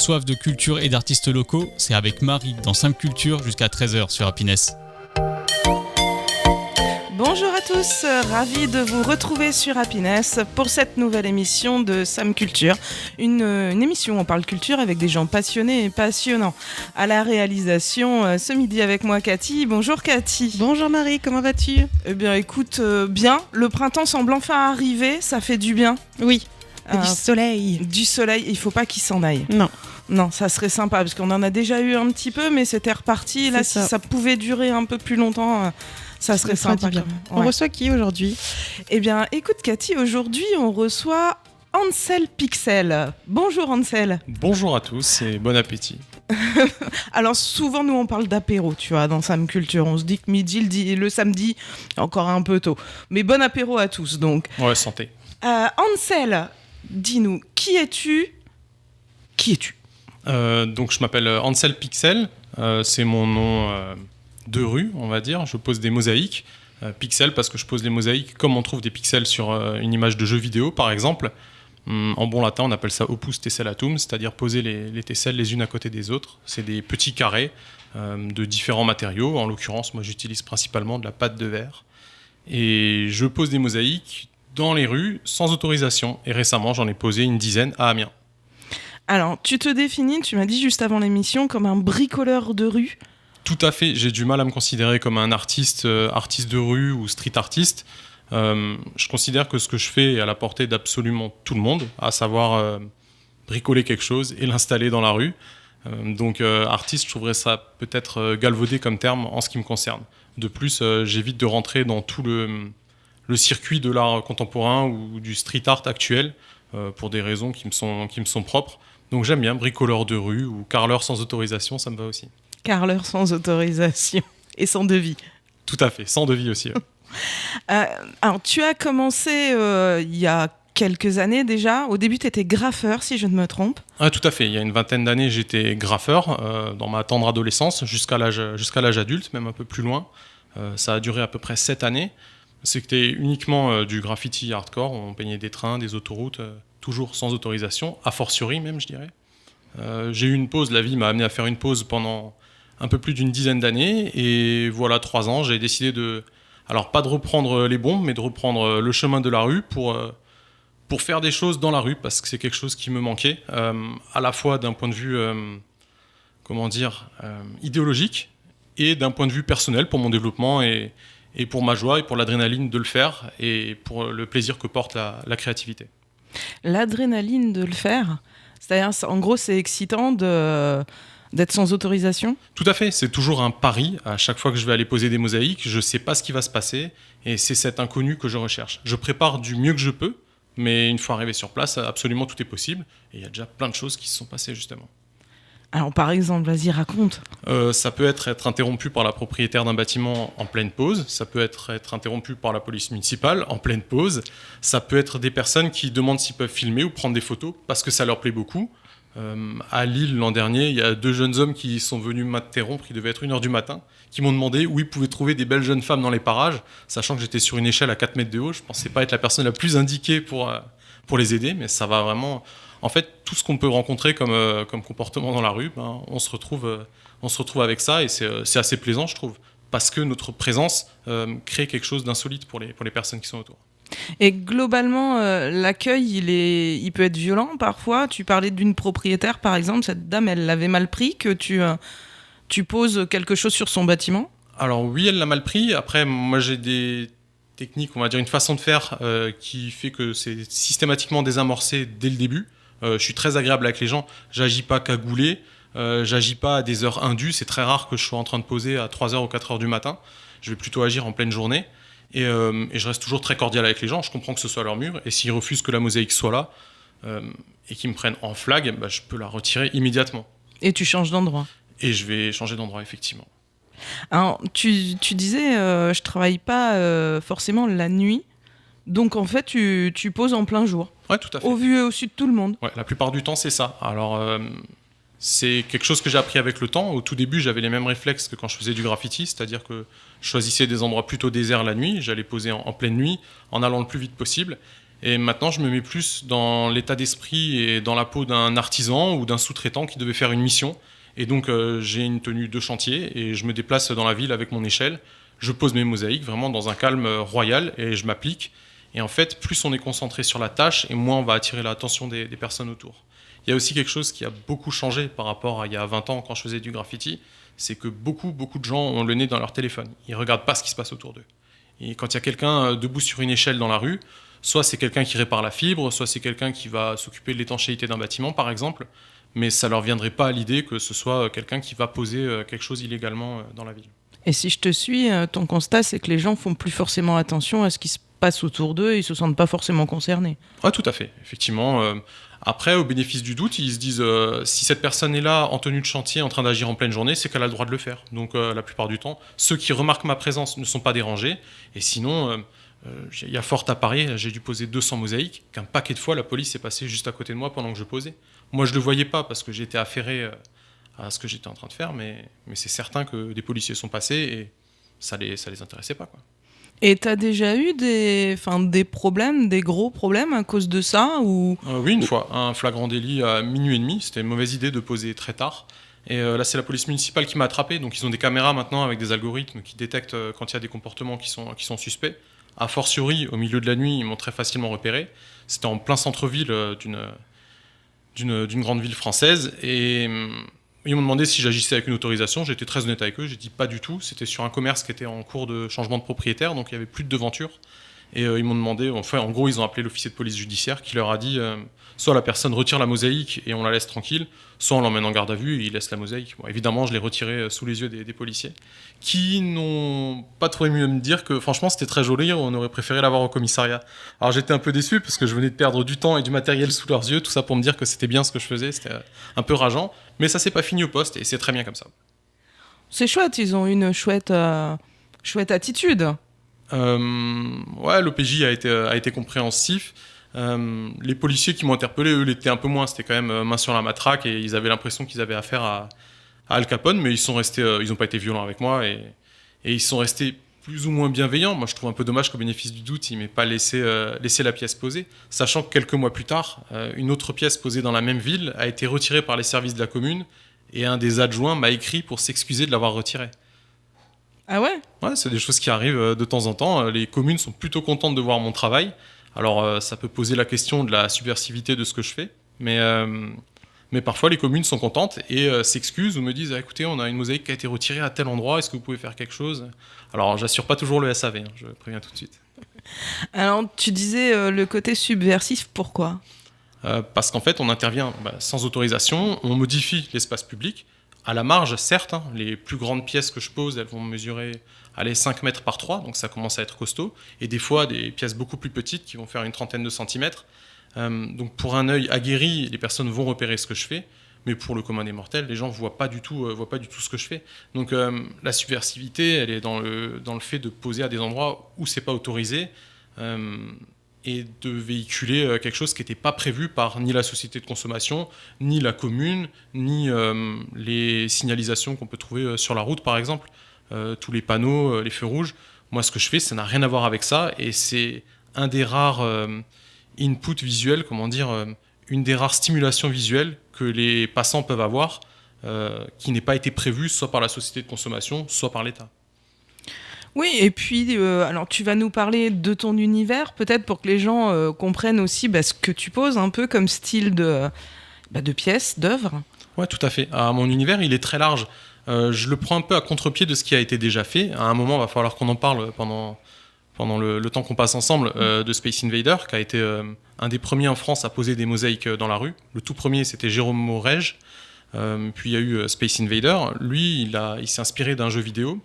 soif de culture et d'artistes locaux, c'est avec Marie dans Sam Culture jusqu'à 13h sur Happiness. Bonjour à tous, ravi de vous retrouver sur Happiness pour cette nouvelle émission de Sam Culture. Une émission où on parle culture avec des gens passionnés et passionnants. À la réalisation, ce midi avec moi Cathy. Bonjour Cathy. Bonjour Marie, comment vas-tu ? Eh bien écoute, bien. Le printemps semble enfin arriver, ça fait du bien. Oui, du soleil. Du soleil, il ne faut pas qu'il s'en aille. Non, ça serait sympa parce qu'on en a déjà eu un petit peu, mais c'était reparti. Là, si ça pouvait durer un peu plus longtemps... ça serait sympa. Bien. On reçoit qui aujourd'hui ? Eh bien, écoute Cathy, aujourd'hui on reçoit Ansel Pixel. Bonjour Ansel. Bonjour à tous et bon appétit. Alors souvent nous on parle d'apéro, tu vois, dans Sam Culture. On se dit que midi, le samedi, encore un peu tôt. Mais bon apéro à tous donc. Ouais, santé. Ansel, dis-nous, qui es-tu ? Donc je m'appelle Ansel Pixel, c'est mon nom... de rue, on va dire. Je pose des mosaïques, pixels parce que je pose les mosaïques comme on trouve des pixels sur une image de jeu vidéo, par exemple. En bon latin, on appelle ça opus tessellatum, c'est-à-dire poser les tesselles les unes à côté des autres. C'est des petits carrés de différents matériaux. En l'occurrence, moi, j'utilise principalement de la pâte de verre. Et je pose des mosaïques dans les rues sans autorisation. Et récemment, j'en ai posé une dizaine à Amiens. Alors, tu te définis, tu m'as dit juste avant l'émission, comme un bricoleur de rue. Tout à fait, j'ai du mal à me considérer comme un artiste de rue ou street artiste. Je considère que ce que je fais est à la portée d'absolument tout le monde, à savoir bricoler quelque chose et l'installer dans la rue. Donc artiste, je trouverais ça peut-être galvaudé comme terme en ce qui me concerne. De plus, j'évite de rentrer dans tout le circuit de l'art contemporain ou du street art actuel pour des raisons qui me sont propres. Donc j'aime bien bricoleur de rue ou carreleur sans autorisation, ça me va aussi. Carreleur sans autorisation et sans devis. Tout à fait, sans devis aussi. Alors, tu as commencé il y a quelques années déjà. Au début, tu étais graffeur, si je ne me trompe. Ah, tout à fait. Il y a une vingtaine d'années, j'étais graffeur dans ma tendre adolescence, jusqu'à l'âge adulte, même un peu plus loin. Ça a duré à peu près 7 années. C'était uniquement du graffiti hardcore. On peignait des trains, des autoroutes, toujours sans autorisation, a fortiori même, je dirais. J'ai eu une pause, la vie m'a amené à faire une pause pendant un peu plus d'une dizaine d'années, et voilà, 3 ans, j'ai décidé alors pas de reprendre les bombes, mais de reprendre le chemin de la rue pour faire des choses dans la rue, parce que c'est quelque chose qui me manquait, à la fois d'un point de vue, idéologique, et d'un point de vue personnel pour mon développement, et pour ma joie, et pour l'adrénaline de le faire, et pour le plaisir que porte la créativité. L'adrénaline de le faire ? C'est-à-dire, en gros, c'est excitant d'être sans autorisation ? Tout à fait, c'est toujours un pari. À chaque fois que je vais aller poser des mosaïques, je ne sais pas ce qui va se passer, et c'est cet inconnu que je recherche. Je prépare du mieux que je peux, mais une fois arrivé sur place, absolument tout est possible, et il y a déjà plein de choses qui se sont passées justement. Alors par exemple, vas-y, raconte. Ça peut être interrompu par la propriétaire d'un bâtiment en pleine pause, ça peut être interrompu par la police municipale en pleine pause, ça peut être des personnes qui demandent s'ils peuvent filmer ou prendre des photos parce que ça leur plaît beaucoup. À Lille, l'an dernier, il y a 2 jeunes hommes qui sont venus m'interrompre, il devait être 1h du matin, qui m'ont demandé où ils pouvaient trouver des belles jeunes femmes dans les parages, sachant que j'étais sur une échelle à 4 mètres de haut. Je ne pensais pas être la personne la plus indiquée pour les aider, mais ça va vraiment... En fait, tout ce qu'on peut rencontrer comme comportement dans la rue, on se retrouve avec ça, et c'est assez plaisant, je trouve, parce que notre présence crée quelque chose d'insolite pour les personnes qui sont autour. Et globalement, l'accueil, il peut être violent parfois. Tu parlais d'une propriétaire, par exemple. Cette dame, elle l'avait mal pris que tu poses quelque chose sur son bâtiment ? Alors oui, elle l'a mal pris. Après, moi, j'ai des techniques, on va dire une façon de faire qui fait que c'est systématiquement désamorcé dès le début. Je suis très agréable avec les gens. J'agis pas cagoulé. J'agis pas à des heures indues. C'est très rare que je sois en train de poser à 3h ou 4h du matin. Je vais plutôt agir en pleine journée. Et je reste toujours très cordial avec les gens. Je comprends que ce soit leur mur. Et s'ils refusent que la mosaïque soit là et qu'ils me prennent en flag, je peux la retirer immédiatement. Et tu changes d'endroit ? Et je vais changer d'endroit, effectivement. Alors, tu disais, je travaille pas forcément la nuit. Donc, en fait, tu poses en plein jour. Ouais, tout à fait. Au vu et au su de tout le monde. Ouais, la plupart du temps, c'est ça. Alors, c'est quelque chose que j'ai appris avec le temps. Au tout début, j'avais les mêmes réflexes que quand je faisais du graffiti, c'est-à-dire que je choisissais des endroits plutôt déserts la nuit, j'allais poser en pleine nuit, en allant le plus vite possible. Et maintenant, je me mets plus dans l'état d'esprit et dans la peau d'un artisan ou d'un sous-traitant qui devait faire une mission. Et donc, j'ai une tenue de chantier et je me déplace dans la ville avec mon échelle. Je pose mes mosaïques vraiment dans un calme royal et je m'applique. Et en fait, plus on est concentré sur la tâche et moins on va attirer l'attention des personnes autour. Il y a aussi quelque chose qui a beaucoup changé par rapport à il y a 20 ans quand je faisais du graffiti, c'est que beaucoup de gens ont le nez dans leur téléphone. Ils ne regardent pas ce qui se passe autour d'eux. Et quand il y a quelqu'un debout sur une échelle dans la rue, soit c'est quelqu'un qui répare la fibre, soit c'est quelqu'un qui va s'occuper de l'étanchéité d'un bâtiment, par exemple, mais ça ne leur viendrait pas à l'idée que ce soit quelqu'un qui va poser quelque chose illégalement dans la ville. Et si je te suis, ton constat, c'est que les gens font plus forcément attention à ce qui se passe autour d'eux, ils se sentent pas forcément concernés. Oui, tout à fait, effectivement. Après, au bénéfice du doute, ils se disent si cette personne est là en tenue de chantier, en train d'agir en pleine journée, c'est qu'elle a le droit de le faire. Donc la plupart du temps, ceux qui remarquent ma présence ne sont pas dérangés. Et sinon, il y a fort à parier, j'ai dû poser 200 mosaïques, qu'un paquet de fois, la police est passée juste à côté de moi pendant que je posais. Moi, je ne le voyais pas parce que j'étais affairé à ce que j'étais en train de faire, mais c'est certain que des policiers sont passés et ça les intéressait pas, quoi. Et t'as déjà eu des problèmes, des gros problèmes à cause de ça ou... Oui, une fois, un flagrant délit à minuit et demi. C'était une mauvaise idée de poser très tard. Et là, c'est la police municipale qui m'a attrapé. Donc, ils ont des caméras maintenant avec des algorithmes qui détectent quand il y a des comportements qui sont suspects. A fortiori, au milieu de la nuit, ils m'ont très facilement repéré. C'était en plein centre-ville d'une grande ville française. Et ils m'ont demandé si j'agissais avec une autorisation. J'étais très honnête avec eux. J'ai dit pas du tout. C'était sur un commerce qui était en cours de changement de propriétaire. Donc, il n'y avait plus de devanture. Et ils m'ont demandé, en gros, ils ont appelé l'officier de police judiciaire qui leur a dit soit la personne retire la mosaïque et on la laisse tranquille, soit on l'emmène en garde à vue et il laisse la mosaïque. Bon, évidemment, je l'ai retirée sous les yeux des policiers qui n'ont pas trouvé mieux de me dire que franchement, c'était très joli, on aurait préféré l'avoir au commissariat. Alors j'étais un peu déçu parce que je venais de perdre du temps et du matériel sous leurs yeux, tout ça pour me dire que c'était bien ce que je faisais, c'était un peu rageant, mais ça s'est pas fini au poste et c'est très bien comme ça. C'est chouette, ils ont une chouette attitude. Ouais, l'OPJ a été compréhensif. Les policiers qui m'ont interpellé, eux, l'étaient un peu moins. C'était quand même main sur la matraque et ils avaient l'impression qu'ils avaient affaire à Al Capone, mais ils n'ont pas été violents avec moi et ils sont restés plus ou moins bienveillants. Moi, je trouve un peu dommage qu'au bénéfice du doute, ils m'aient pas laissé la pièce posée, sachant que quelques mois plus tard, une autre pièce posée dans la même ville a été retirée par les services de la commune et un des adjoints m'a écrit pour s'excuser de l'avoir retirée. Ah ouais ? Ouais, c'est des choses qui arrivent de temps en temps. Les communes sont plutôt contentes de voir mon travail. Alors, ça peut poser la question de la subversivité de ce que je fais, mais parfois les communes sont contentes et s'excusent ou me disent écoutez, on a une mosaïque qui a été retirée à tel endroit, est-ce que vous pouvez faire quelque chose ? Alors, j'assure pas toujours le SAV, je préviens tout de suite. Alors, tu disais le côté subversif, pourquoi ? Parce qu'en fait, on intervient sans autorisation, on modifie l'espace public. À la marge, certes, les plus grandes pièces que je pose, elles vont mesurer 5 mètres par 3, donc ça commence à être costaud. Et des fois, des pièces beaucoup plus petites qui vont faire une trentaine de centimètres. Donc pour un œil aguerri, les personnes vont repérer ce que je fais. Mais pour le commun des mortels, les gens ne voient pas du tout ce que je fais. Donc la subversivité, elle est dans le fait de poser à des endroits où ce n'est pas autorisé et de véhiculer quelque chose qui n'était pas prévu par ni la société de consommation, ni la commune, ni les signalisations qu'on peut trouver sur la route, par exemple. Tous les panneaux, les feux rouges. Moi, ce que je fais, ça n'a rien à voir avec ça. Et c'est un des rares inputs visuels, une des rares stimulations visuelles que les passants peuvent avoir, qui n'est pas été prévue soit par la société de consommation, soit par l'État. Oui, et puis, alors tu vas nous parler de ton univers, peut-être pour que les gens comprennent aussi ce que tu poses un peu comme style de pièces, d'œuvres. Oui, tout à fait. Mon univers, il est très large. Je le prends un peu à contre-pied de ce qui a été déjà fait. À un moment, il va falloir qu'on en parle pendant le temps qu'on passe ensemble de Space Invader, qui a été un des premiers en France à poser des mosaïques dans la rue. Le tout premier, c'était Jérôme Morège. Puis il y a eu Space Invader. Lui, il s'est inspiré d'un jeu vidéo.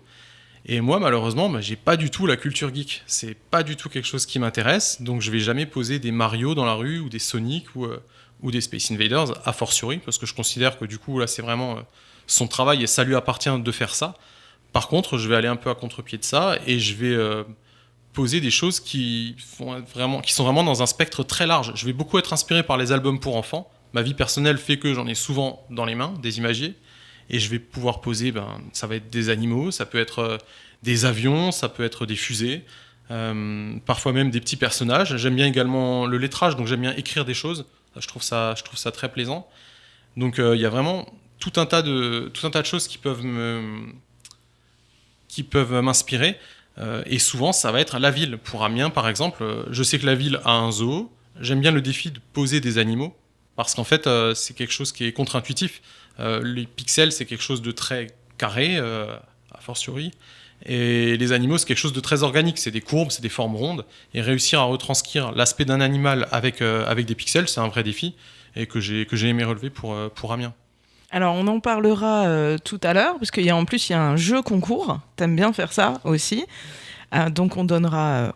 Et moi, malheureusement, j'ai pas du tout la culture geek. C'est pas du tout quelque chose qui m'intéresse. Donc, je vais jamais poser des Mario dans la rue ou des Sonic ou des Space Invaders, a fortiori, parce que je considère que du coup, là, c'est vraiment son travail et ça lui appartient de faire ça. Par contre, je vais aller un peu à contre-pied de ça et je vais poser des choses qui sont vraiment dans un spectre très large. Je vais beaucoup être inspiré par les albums pour enfants. Ma vie personnelle fait que j'en ai souvent dans les mains, des imagiers. Et je vais pouvoir poser, ça va être des animaux, ça peut être des avions, ça peut être des fusées. parfois même des petits personnages. J'aime bien également le lettrage, donc j'aime bien écrire des choses. Je trouve ça très plaisant. Donc il y a vraiment tout un tas de choses qui peuvent m'inspirer. Et souvent, ça va être la ville. Pour Amiens, par exemple, je sais que la ville a un zoo. J'aime bien le défi de poser des animaux, parce qu'en fait, c'est quelque chose qui est contre-intuitif. Les pixels, c'est quelque chose de très carré, a fortiori. Et les animaux, c'est quelque chose de très organique. C'est des courbes, c'est des formes rondes. Et réussir à retranscrire l'aspect d'un animal avec des pixels, c'est un vrai défi. Et que j'ai aimé relever pour Amiens. Alors, on en parlera tout à l'heure, parce qu'en plus, il y a un jeu concours. T'aimes bien faire ça aussi. Donc, on donnera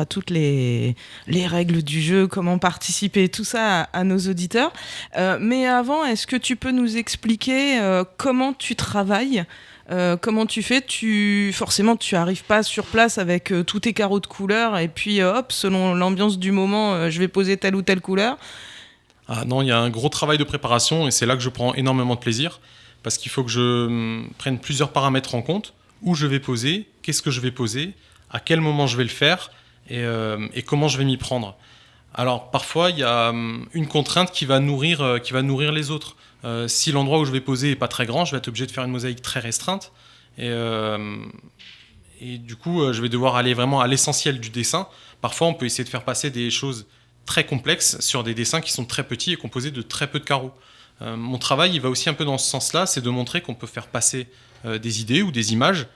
toutes les règles du jeu, comment participer, tout ça à nos auditeurs. Mais avant, est-ce que tu peux nous expliquer comment tu travailles ? Comment tu fais ? Forcément, tu n'arrives pas sur place avec tous tes carreaux de couleurs et puis hop, selon l'ambiance du moment, je vais poser telle ou telle couleur. Ah non, il y a un gros travail de préparation et c'est là que je prends énormément de plaisir parce qu'il faut que je prenne plusieurs paramètres en compte. Où je vais poser, qu'est-ce que je vais poser, à quel moment je vais le faire et comment je vais m'y prendre. Alors parfois, il y a une contrainte qui va nourrir les autres. Si l'endroit où je vais poser n'est pas très grand, je vais être obligé de faire une mosaïque très restreinte et du coup, je vais devoir aller vraiment à l'essentiel du dessin. Parfois, on peut essayer de faire passer des choses très complexes sur des dessins qui sont très petits et composés de très peu de carreaux. Mon travail, il va aussi un peu dans ce sens-là, c'est de montrer qu'on peut faire passer des idées ou des images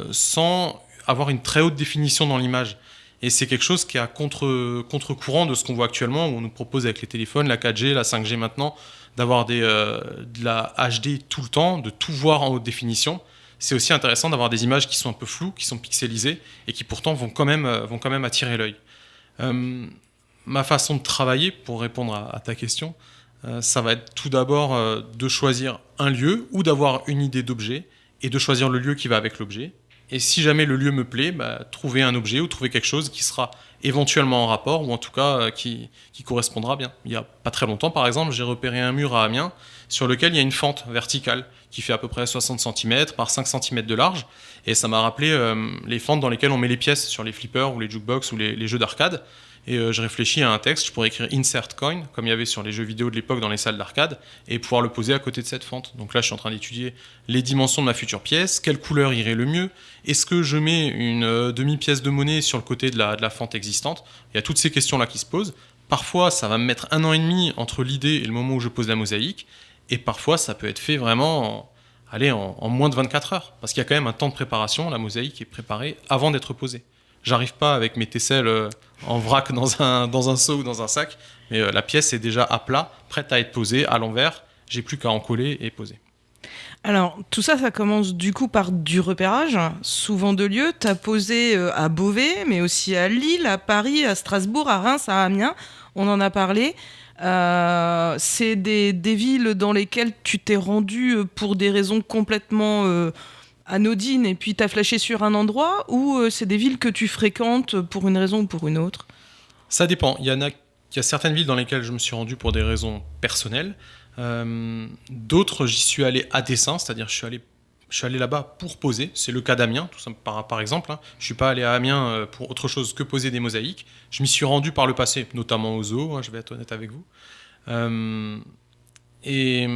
sans avoir une très haute définition dans l'image. Et c'est quelque chose qui est à contre-courant de ce qu'on voit actuellement, où on nous propose avec les téléphones, la 4G, la 5G maintenant, d'avoir de la HD tout le temps, de tout voir en haute définition. C'est aussi intéressant d'avoir des images qui sont un peu floues, qui sont pixelisées, et qui pourtant vont quand même attirer l'œil. Ma façon de travailler, pour répondre à ta question, ça va être tout d'abord de choisir un lieu ou d'avoir une idée d'objet et de choisir le lieu qui va avec l'objet. Et si jamais le lieu me plaît, trouver un objet ou trouver quelque chose qui sera éventuellement en rapport ou en tout cas qui correspondra bien. Il n'y a pas très longtemps, par exemple, j'ai repéré un mur à Amiens sur lequel il y a une fente verticale qui fait à peu près 60 cm par 5 cm de large. Et ça m'a rappelé les fentes dans lesquelles on met les pièces sur les flippers ou les jukebox ou les jeux d'arcade. Et je réfléchis à un texte, je pourrais écrire insert coin, comme il y avait sur les jeux vidéo de l'époque dans les salles d'arcade, et pouvoir le poser à côté de cette fente. Donc là, je suis en train d'étudier les dimensions de ma future pièce, quelle couleur irait le mieux, est-ce que je mets une demi-pièce de monnaie sur le côté de la fente existante. Il y a toutes ces questions-là qui se posent. Parfois, ça va me mettre 1 an et demi entre l'idée et le moment où je pose la mosaïque, et parfois, ça peut être fait vraiment en moins de 24 heures, parce qu'il y a quand même un temps de préparation, la mosaïque est préparée avant d'être posée. J'arrive pas avec mes tesselles en vrac dans un seau ou dans un sac, mais la pièce est déjà à plat, prête à être posée à l'envers. J'ai plus qu'à en coller et poser. Alors, tout ça, ça commence du coup par du repérage, souvent de lieux. Tu as posé à Beauvais, mais aussi à Lille, à Paris, à Strasbourg, à Reims, à Amiens. On en a parlé. C'est des villes dans lesquelles tu t'es rendu pour des raisons complètement anodine et puis t'as flashé sur un endroit, ou c'est des villes que tu fréquentes pour une raison ou pour une autre ? Ça dépend. Il y a certaines villes dans lesquelles je me suis rendu pour des raisons personnelles. D'autres, j'y suis allé à dessein, c'est-à-dire je suis allé là-bas pour poser. C'est le cas d'Amiens, tout simple, par exemple. Je suis pas allé à Amiens pour autre chose que poser des mosaïques. Je m'y suis rendu par le passé, notamment au zoo, je vais être honnête avec vous. Et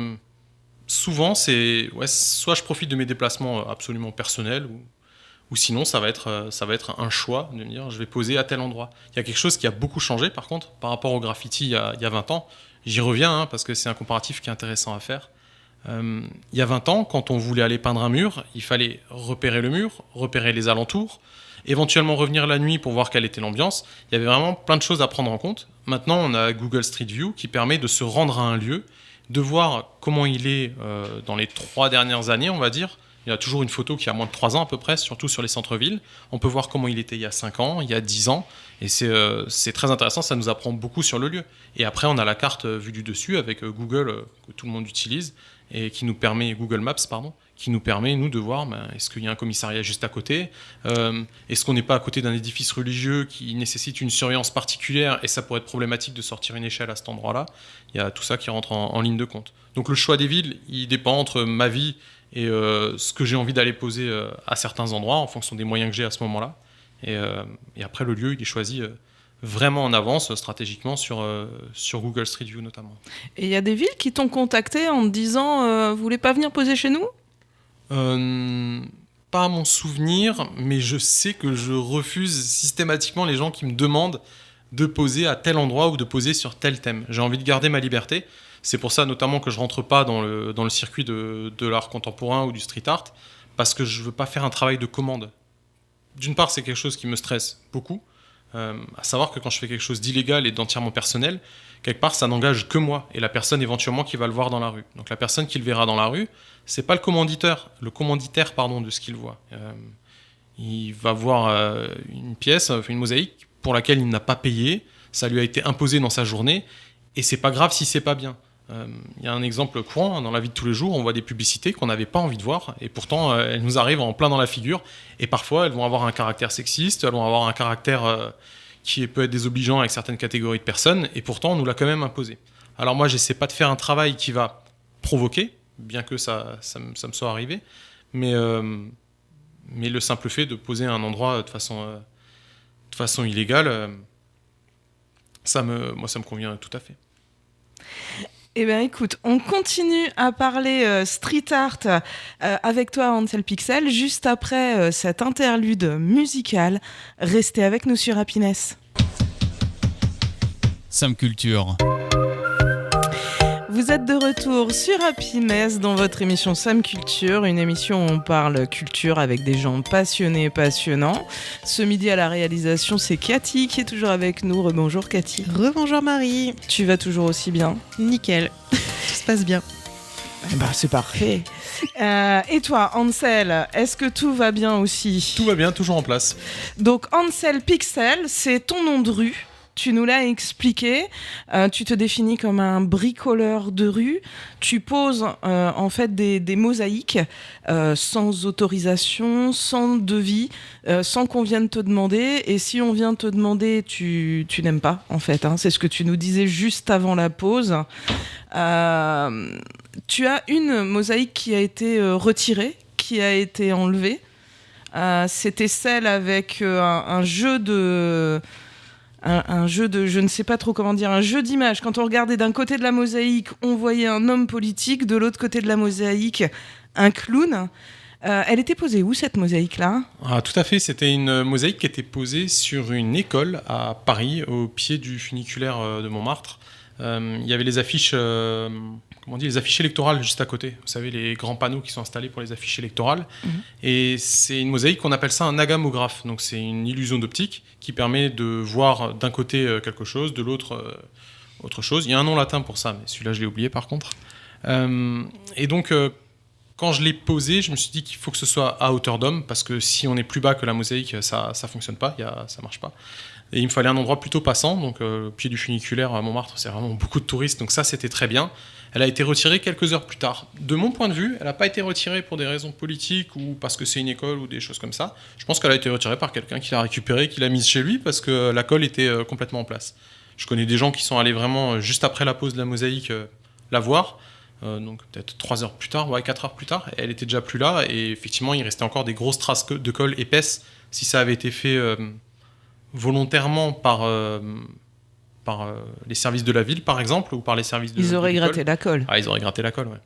souvent, soit je profite de mes déplacements absolument personnels, ou sinon ça va être un choix de me dire je vais poser à tel endroit. Il y a quelque chose qui a beaucoup changé par contre par rapport au graffiti il y a 20 ans. J'y reviens parce que c'est un comparatif qui est intéressant à faire. Il y a 20 ans, quand on voulait aller peindre un mur, il fallait repérer le mur, repérer les alentours, éventuellement revenir la nuit pour voir quelle était l'ambiance. Il y avait vraiment plein de choses à prendre en compte. Maintenant, on a Google Street View qui permet de se rendre à un lieu, de voir comment il est dans les 3 dernières années, on va dire. Il y a toujours une photo qui a moins de 3 ans à peu près, surtout sur les centres-villes. On peut voir comment il était il y a 5 ans, il y a 10 ans. Et c'est très intéressant, ça nous apprend beaucoup sur le lieu. Et après, on a la carte vue du dessus avec Google, que tout le monde utilise, et qui nous permet, Google Maps, pardon, qui nous permet, nous, de voir est-ce qu'il y a un commissariat juste à côté, est-ce qu'on n'est pas à côté d'un édifice religieux qui nécessite une surveillance particulière, et ça pourrait être problématique de sortir une échelle à cet endroit-là. Il y a tout ça qui rentre en ligne de compte. Donc le choix des villes, il dépend entre ma vie et ce que j'ai envie d'aller poser à certains endroits, en fonction des moyens que j'ai à ce moment-là. Et après, le lieu, il est choisi vraiment en avance, stratégiquement, sur Google Street View notamment. Et il y a des villes qui t'ont contacté en te disant vous voulez pas venir poser chez nous ? Pas à mon souvenir, mais je sais que je refuse systématiquement les gens qui me demandent de poser à tel endroit ou de poser sur tel thème. J'ai envie de garder ma liberté. C'est pour ça notamment que je rentre pas dans le circuit de l'art contemporain ou du street art, parce que je veux pas faire un travail de commande. D'une part, c'est quelque chose qui me stresse beaucoup, à savoir que quand je fais quelque chose d'illégal et d'entièrement personnel, quelque part, ça n'engage que moi et la personne éventuellement qui va le voir dans la rue. Donc la personne qui le verra dans la rue, c'est pas le commanditaire de ce qu'il voit. Il va voir une pièce, une mosaïque pour laquelle il n'a pas payé, ça lui a été imposé dans sa journée, et c'est pas grave si c'est pas bien. Il y a un exemple courant dans la vie de tous les jours, on voit des publicités qu'on n'avait pas envie de voir, et pourtant elles nous arrivent en plein dans la figure, et parfois elles vont avoir un caractère sexiste, elles vont avoir un caractère qui peut être désobligeant avec certaines catégories de personnes, et pourtant on nous l'a quand même imposé. Alors moi j'essaie pas de faire un travail qui va provoquer, bien que ça me soit arrivé, mais le simple fait de poser un endroit de façon illégale, moi ça me convient tout à fait. Eh bien écoute, on continue à parler street art avec toi Hansel Pixel, juste après cette interlude musicale. Restez avec nous sur Happiness. Sam Culture. Vous êtes de retour sur Happiness dans votre émission Sam Culture, une émission où on parle culture avec des gens passionnés et passionnants. Ce midi à la réalisation, c'est Cathy qui est toujours avec nous. Rebonjour Cathy. Rebonjour Marie. Tu vas toujours aussi bien ? Nickel, tout se passe bien. Eh ben, c'est parfait. Et toi, Hansel, est-ce que tout va bien aussi ? Tout va bien, toujours en place. Donc Hansel Pixel, c'est ton nom de rue. Tu nous l'as expliqué, tu te définis comme un bricoleur de rue, tu poses en fait des mosaïques sans autorisation, sans devis, sans qu'on vienne te demander, et si on vient te demander, tu n'aimes pas en fait, hein, c'est ce que tu nous disais juste avant la pause. Tu as une mosaïque qui a été retirée, qui a été enlevée, c'était celle avec un jeu de... Un jeu de, je ne sais pas trop comment dire, un jeu d'image. Quand on regardait d'un côté de la mosaïque, on voyait un homme politique, de l'autre côté de la mosaïque, un clown. Elle était posée où, cette mosaïque-là ? Tout à fait, c'était une mosaïque qui était posée sur une école à Paris, au pied du funiculaire de Montmartre. Il y avait les affiches, les affiches électorales juste à côté. Vous savez, les grands panneaux qui sont installés pour les affiches électorales. Mmh. Et c'est une mosaïque qu'on appelle ça un agamographe. Donc c'est une illusion d'optique qui permet de voir d'un côté quelque chose, de l'autre autre chose. Il y a un nom latin pour ça, mais celui-là je l'ai oublié par contre. Et donc quand je l'ai posé, je me suis dit qu'il faut que ce soit à hauteur d'homme, parce que si on est plus bas que la mosaïque, ça fonctionne pas, ça marche pas. Et il me fallait un endroit plutôt passant, donc au pied du funiculaire à Montmartre, c'est vraiment beaucoup de touristes, donc ça c'était très bien. Elle a été retirée quelques heures plus tard. De mon point de vue, elle n'a pas été retirée pour des raisons politiques ou parce que c'est une école ou des choses comme ça. Je pense qu'elle a été retirée par quelqu'un qui l'a récupérée, qui l'a mise chez lui, parce que la colle était complètement en place. Je connais des gens qui sont allés vraiment juste après la pose de la mosaïque la voir, donc peut-être 3 heures plus tard, 4 heures plus tard, elle était déjà plus là, et effectivement il restait encore des grosses traces de colle épaisse si ça avait été fait volontairement par les services de la ville par exemple, ou par les services de Ils auraient gratté la colle. Ah, ils auraient gratté la colle, ouais.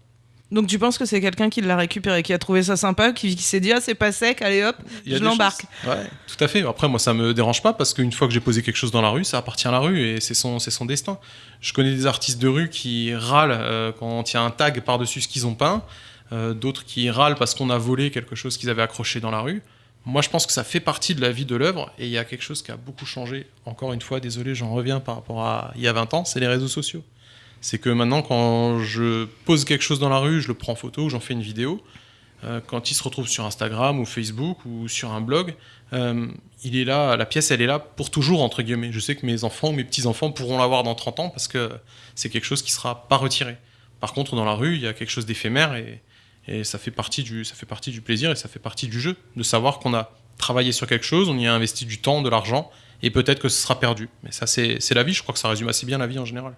Donc tu penses que c'est quelqu'un qui l'a récupéré, qui a trouvé ça sympa, qui s'est dit « Ah, c'est pas sec, allez hop, je l'embarque ». Ouais, tout à fait. Après, moi, ça me dérange pas, parce qu'une fois que j'ai posé quelque chose dans la rue, ça appartient à la rue, et c'est son destin. Je connais des artistes de rue qui râlent quand il y a un tag par-dessus ce qu'ils ont peint, d'autres qui râlent parce qu'on a volé quelque chose qu'ils avaient accroché dans la rue. Moi, je pense que ça fait partie de la vie de l'œuvre, et il y a quelque chose qui a beaucoup changé. Encore une fois, désolé, j'en reviens par rapport à il y a 20 ans, c'est les réseaux sociaux. C'est que maintenant, quand je pose quelque chose dans la rue, je le prends en photo, j'en fais une vidéo. Quand il se retrouve sur Instagram ou Facebook ou sur un blog, il est là, la pièce, elle est là pour toujours, entre guillemets. Je sais que mes enfants ou mes petits-enfants pourront l'avoir dans 30 ans parce que c'est quelque chose qui ne sera pas retiré. Par contre, dans la rue, il y a quelque chose d'éphémère et ça fait partie du plaisir et ça fait partie du jeu, de savoir qu'on a travaillé sur quelque chose, on y a investi du temps, de l'argent, et peut-être que ce sera perdu. Mais ça, c'est la vie, je crois que ça résume assez bien la vie en général.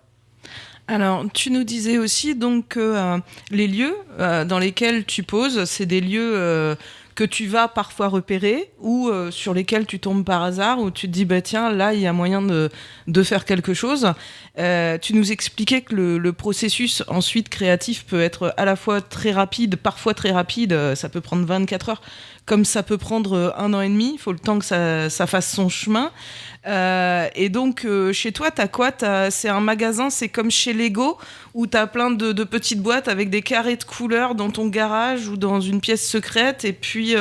Alors, tu nous disais aussi donc que les lieux dans lesquels tu poses, c'est des lieux que tu vas parfois repérer ou sur lesquels tu tombes par hasard, où tu te dis, bah tiens, là, il y a moyen de faire quelque chose. Tu nous expliquais que le processus ensuite créatif peut être à la fois très rapide, parfois très rapide, ça peut prendre 24 heures, comme ça peut prendre 1 an et demi, il faut le temps que ça fasse son chemin. Et donc, chez toi, t'as quoi ? C'est un magasin, c'est comme chez Lego, où t'as plein de petites boîtes avec des carrés de couleurs dans ton garage ou dans une pièce secrète, et puis...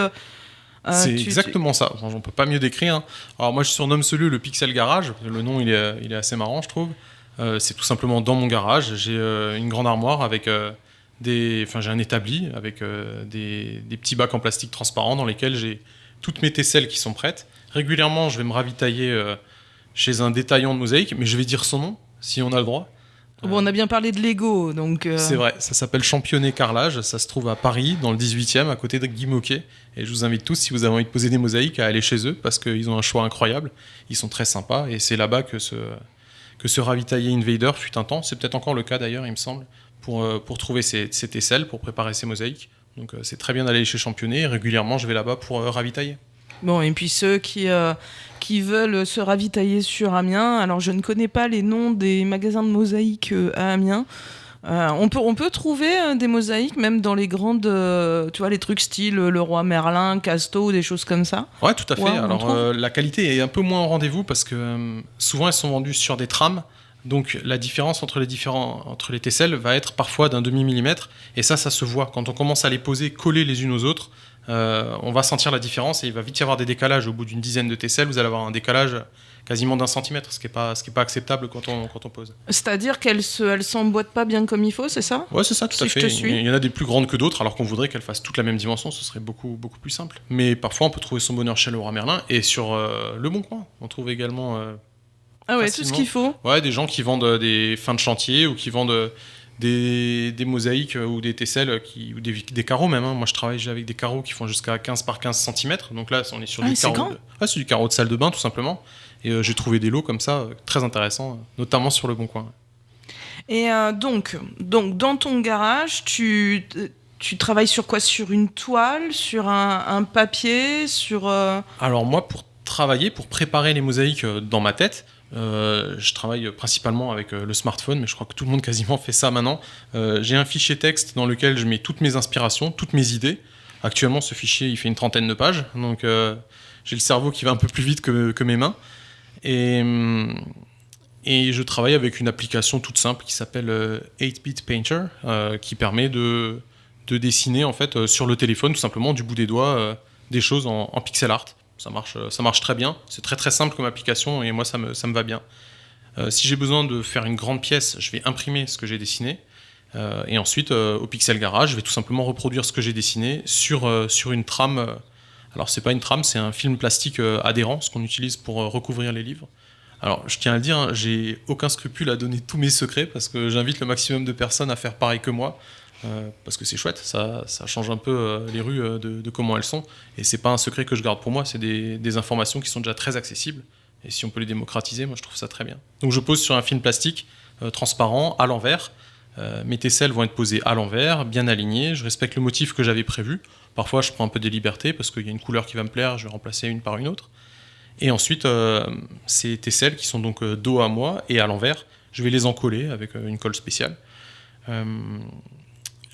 c'est exactement ça, on peut pas mieux décrire. Hein. Alors moi je surnomme celui le Pixel Garage, le nom il est assez marrant je trouve. C'est tout simplement dans mon garage, j'ai une grande armoire avec j'ai un établi avec des petits bacs en plastique transparent dans lesquels j'ai toutes mes tesselles qui sont prêtes. Régulièrement je vais me ravitailler chez un détaillant de mosaïque, mais je vais dire son nom si on a le droit. Bon, on a bien parlé de Lego, donc... C'est vrai, ça s'appelle Championnet Carrelage, ça se trouve à Paris, dans le 18e, à côté de Guy Moquet. Et je vous invite tous, si vous avez envie de poser des mosaïques, à aller chez eux, parce qu'ils ont un choix incroyable, ils sont très sympas, et c'est là-bas que se ravitailler Invader fut un temps, c'est peut-être encore le cas d'ailleurs, il me semble, pour trouver ses tesselles, pour préparer ses mosaïques. Donc c'est très bien d'aller chez Championnet, et régulièrement je vais là-bas pour ravitailler. Bon, et puis ceux qui veulent se ravitailler sur Amiens, alors je ne connais pas les noms des magasins de mosaïques à Amiens. On peut trouver des mosaïques même dans les grandes, tu vois, les trucs style Leroy Merlin, Casto, des choses comme ça. Ouais, tout à fait. Ouais, alors la qualité est un peu moins au rendez-vous parce que souvent elles sont vendues sur des trames. Donc la différence entre les tesselles va être parfois d'un demi-millimètre, et ça se voit. Quand on commence à les poser collées les unes aux autres, on va sentir la différence, et il va vite y avoir des décalages. Au bout d'une dizaine de tesselles, vous allez avoir un décalage quasiment d'1 centimètre, ce qui est pas acceptable quand on pose. C'est-à-dire qu'elles s'emboîtent pas bien comme il faut, c'est ça ? Ouais, c'est ça, tout à fait. Il y en a des plus grandes que d'autres, alors qu'on voudrait qu'elles fassent toutes la même dimension, ce serait beaucoup, beaucoup plus simple. Mais parfois, on peut trouver son bonheur chez Leroy Merlin, et sur Le Bon Coin, on trouve également... Ah ouais, facilement. tout ce qu'il faut. Ouais, des gens qui vendent des fins de chantier ou qui vendent des mosaïques ou des tesselles ou des carreaux même. Hein. Moi, je travaille avec des carreaux qui font jusqu'à 15 par 15 cm. Donc là, on est sur du carreau. C'est du carreau de salle de bain, tout simplement. Et j'ai trouvé des lots comme ça, très intéressants, notamment sur Le Bon Coin. Et donc, dans ton garage, tu travailles sur quoi ? Sur une toile ? Sur un papier ? Alors moi, pour travailler, pour préparer les mosaïques dans ma tête, je travaille principalement avec le smartphone, mais je crois que tout le monde quasiment fait ça maintenant. J'ai un fichier texte dans lequel je mets toutes mes inspirations, toutes mes idées. Actuellement, ce fichier, il fait une 30aine de pages, donc j'ai le cerveau qui va un peu plus vite que mes mains. Et je travaille avec une application toute simple qui s'appelle 8-Bit Painter, qui permet de dessiner en fait sur le téléphone, tout simplement, du bout des doigts, des choses en pixel art. Ça marche très bien, c'est très très simple comme application et moi ça me va bien. Si j'ai besoin de faire une grande pièce, je vais imprimer ce que j'ai dessiné et ensuite au Pixel Garage, je vais tout simplement reproduire ce que j'ai dessiné sur une trame. Alors c'est pas une trame, c'est un film plastique adhérent, ce qu'on utilise pour recouvrir les livres. Alors je tiens à le dire, hein, j'ai aucun scrupule à donner tous mes secrets parce que j'invite le maximum de personnes à faire pareil que moi. Parce que c'est chouette, ça change un peu les rues de comment elles sont. Et c'est pas un secret que je garde pour moi, c'est des informations qui sont déjà très accessibles. Et si on peut les démocratiser, moi je trouve ça très bien. Donc je pose sur un film plastique transparent, à l'envers. Mes tesselles vont être posées à l'envers, bien alignées. Je respecte le motif que j'avais prévu. Parfois je prends un peu des libertés parce qu'il y a une couleur qui va me plaire, je vais remplacer une par une autre. Et ensuite, ces tesselles qui sont donc dos à moi et à l'envers, je vais les encoller avec une colle spéciale.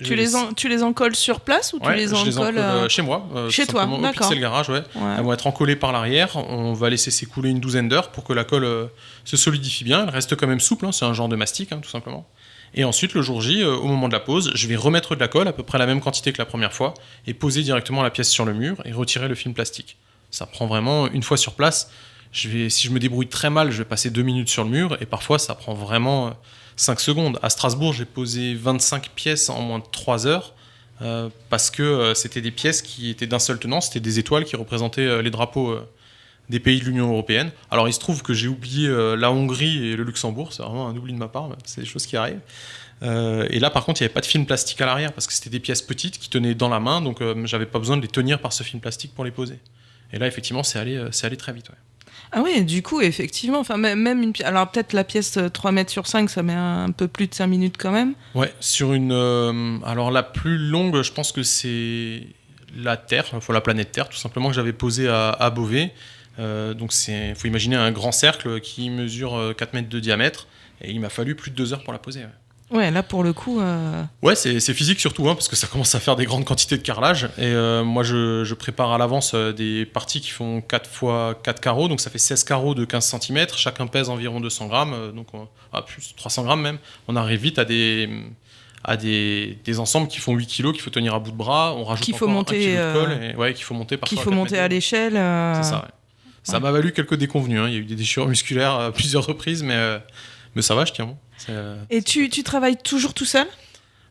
Tu les encolles sur place ou tu les encolles chez moi, chez toi, d'accord. Au Pixel Garage, ouais. Elles vont être encollées par l'arrière. On va laisser s'écouler une douzaine d'heures pour que la colle se solidifie bien. Elle reste quand même souple, hein, c'est un genre de mastic, hein, tout simplement. Et ensuite, le jour J, au moment de la pose, je vais remettre de la colle, à peu près la même quantité que la première fois, et poser directement la pièce sur le mur et retirer le film plastique. Ça prend vraiment, une fois sur place, si je me débrouille très mal, je vais passer 2 minutes sur le mur, et parfois ça prend vraiment 5 secondes. À Strasbourg, j'ai posé 25 pièces en moins de 3 heures, parce que c'était des pièces qui étaient d'un seul tenant, c'était des étoiles qui représentaient les drapeaux des pays de l'Union européenne. Alors il se trouve que j'ai oublié la Hongrie et le Luxembourg, c'est vraiment un oubli de ma part, c'est des choses qui arrivent. Et là par contre il n'y avait pas de film plastique à l'arrière, parce que c'était des pièces petites qui tenaient dans la main, donc j'avais pas besoin de les tenir par ce film plastique pour les poser. Et là effectivement c'est allé très vite. Ouais. Ah oui, du coup, effectivement, même une pièce. Alors peut-être la pièce 3 mètres sur 5, ça met un peu plus de 5 minutes quand même. Ouais, sur une. Alors la plus longue, je pense que c'est la Terre, enfin la planète Terre, tout simplement, que j'avais posée à Beauvais. Donc il faut imaginer un grand cercle qui mesure 4 mètres de diamètre, et il m'a fallu plus de 2 heures pour la poser. Ouais, là pour le coup. Ouais, c'est physique surtout, parce que ça commence à faire des grandes quantités de carrelage. Et moi, je prépare à l'avance des parties qui font 4 x 4 carreaux, donc ça fait 16 carreaux de 15 cm. Chacun pèse environ 200 grammes, donc plus 300 grammes même. On arrive vite à des ensembles qui font 8 kilos, qu'il faut tenir à bout de bras. On rajoute encore 1 kilo de colle, qu'il faut monter parfois. Qu'il faut monter à l'échelle. C'est ça, ouais. Ça m'a valu quelques déconvenues. Il y a eu des déchirures musculaires à plusieurs reprises, mais ça va, je tiens bon. Et tu travailles toujours tout seul ?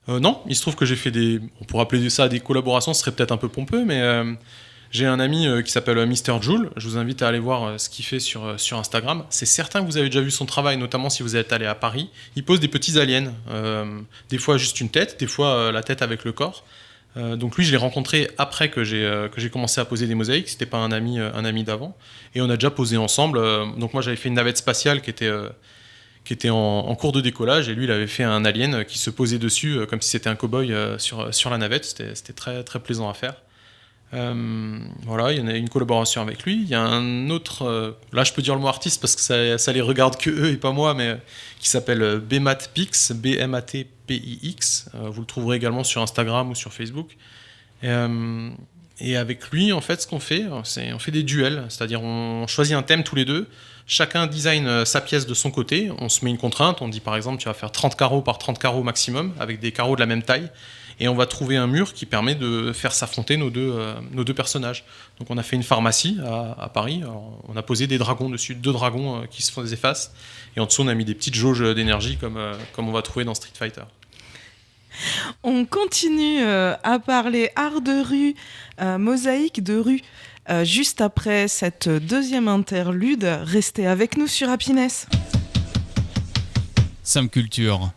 Non, il se trouve que j'ai fait on pourrait appeler ça des collaborations, ce serait peut-être un peu pompeux, mais j'ai un ami qui s'appelle Mr. Joule. Je vous invite à aller voir ce qu'il fait sur Instagram. C'est certain que vous avez déjà vu son travail, notamment si vous êtes allé à Paris. Il pose des petits aliens, des fois juste une tête, des fois la tête avec le corps. Donc lui, je l'ai rencontré après que j'ai commencé à poser des mosaïques. C'était pas un ami d'avant, et on a déjà posé ensemble. Donc moi, j'avais fait une navette spatiale qui était en cours de décollage, et lui il avait fait un alien qui se posait dessus comme si c'était un cow-boy sur la navette. C'était très, très plaisant à faire. Voilà, il y en a une collaboration avec lui. Il y a un autre, là je peux dire le mot artiste parce que ça les regarde que eux et pas moi, mais qui s'appelle BMatPix, BMatPix. Vous le trouverez également sur Instagram ou sur Facebook. Et avec lui, en fait, ce qu'on fait, c'est on fait des duels, c'est-à-dire on choisit un thème tous les deux. Chacun design sa pièce de son côté, on se met une contrainte, on dit par exemple tu vas faire 30 carreaux par 30 carreaux maximum, avec des carreaux de la même taille, et on va trouver un mur qui permet de faire s'affronter nos deux personnages. Donc on a fait une pharmacie à Paris, alors, on a posé des dragons dessus, 2 dragons qui se font des effaces, et en dessous on a mis des petites jauges d'énergie comme on va trouver dans Street Fighter. On continue à parler art de rue, mosaïque de rue. Juste après cette deuxième interlude, restez avec nous sur Happiness. Sam Culture.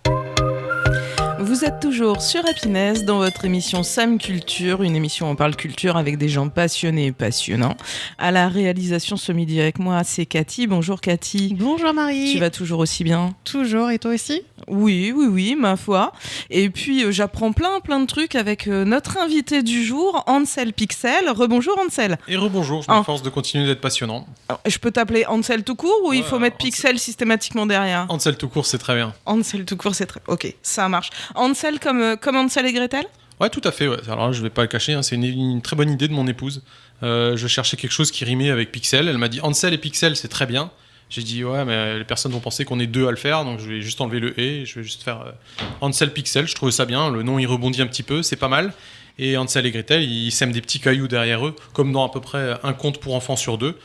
Vous êtes toujours sur Happiness dans votre émission Sam Culture, une émission où on parle culture avec des gens passionnés et passionnants. À la réalisation ce midi avec moi, c'est Cathy. Bonjour Cathy. Bonjour Marie. Tu vas toujours aussi bien ? Toujours, et toi aussi ? Oui, ma foi. Et puis j'apprends plein de trucs avec notre invité du jour, Ansel Pixel. Rebonjour Ansel. Et rebonjour, je m'efforce de continuer d'être passionnant. Je peux t'appeler Ansel tout court ou il faut mettre Pixel systématiquement derrière ? Ansel tout court, c'est très bien. Ansel tout court, c'est très... Ok, ça marche. Ansel comme Ansel et Gretel ? Ouais, tout à fait. Ouais. Alors là, je vais pas le cacher, c'est une très bonne idée de mon épouse. Je cherchais quelque chose qui rimait avec Pixel. Elle m'a dit Ansel et Pixel, c'est très bien. J'ai dit ouais, mais les personnes vont penser qu'on est 2 à le faire, donc je vais juste enlever le et je vais juste faire Ansel Pixel. Je trouvais ça bien. Le nom il rebondit un petit peu, c'est pas mal. Et Ansel et Gretel, ils sèment des petits cailloux derrière eux, comme dans à peu près un conte pour enfants sur 2,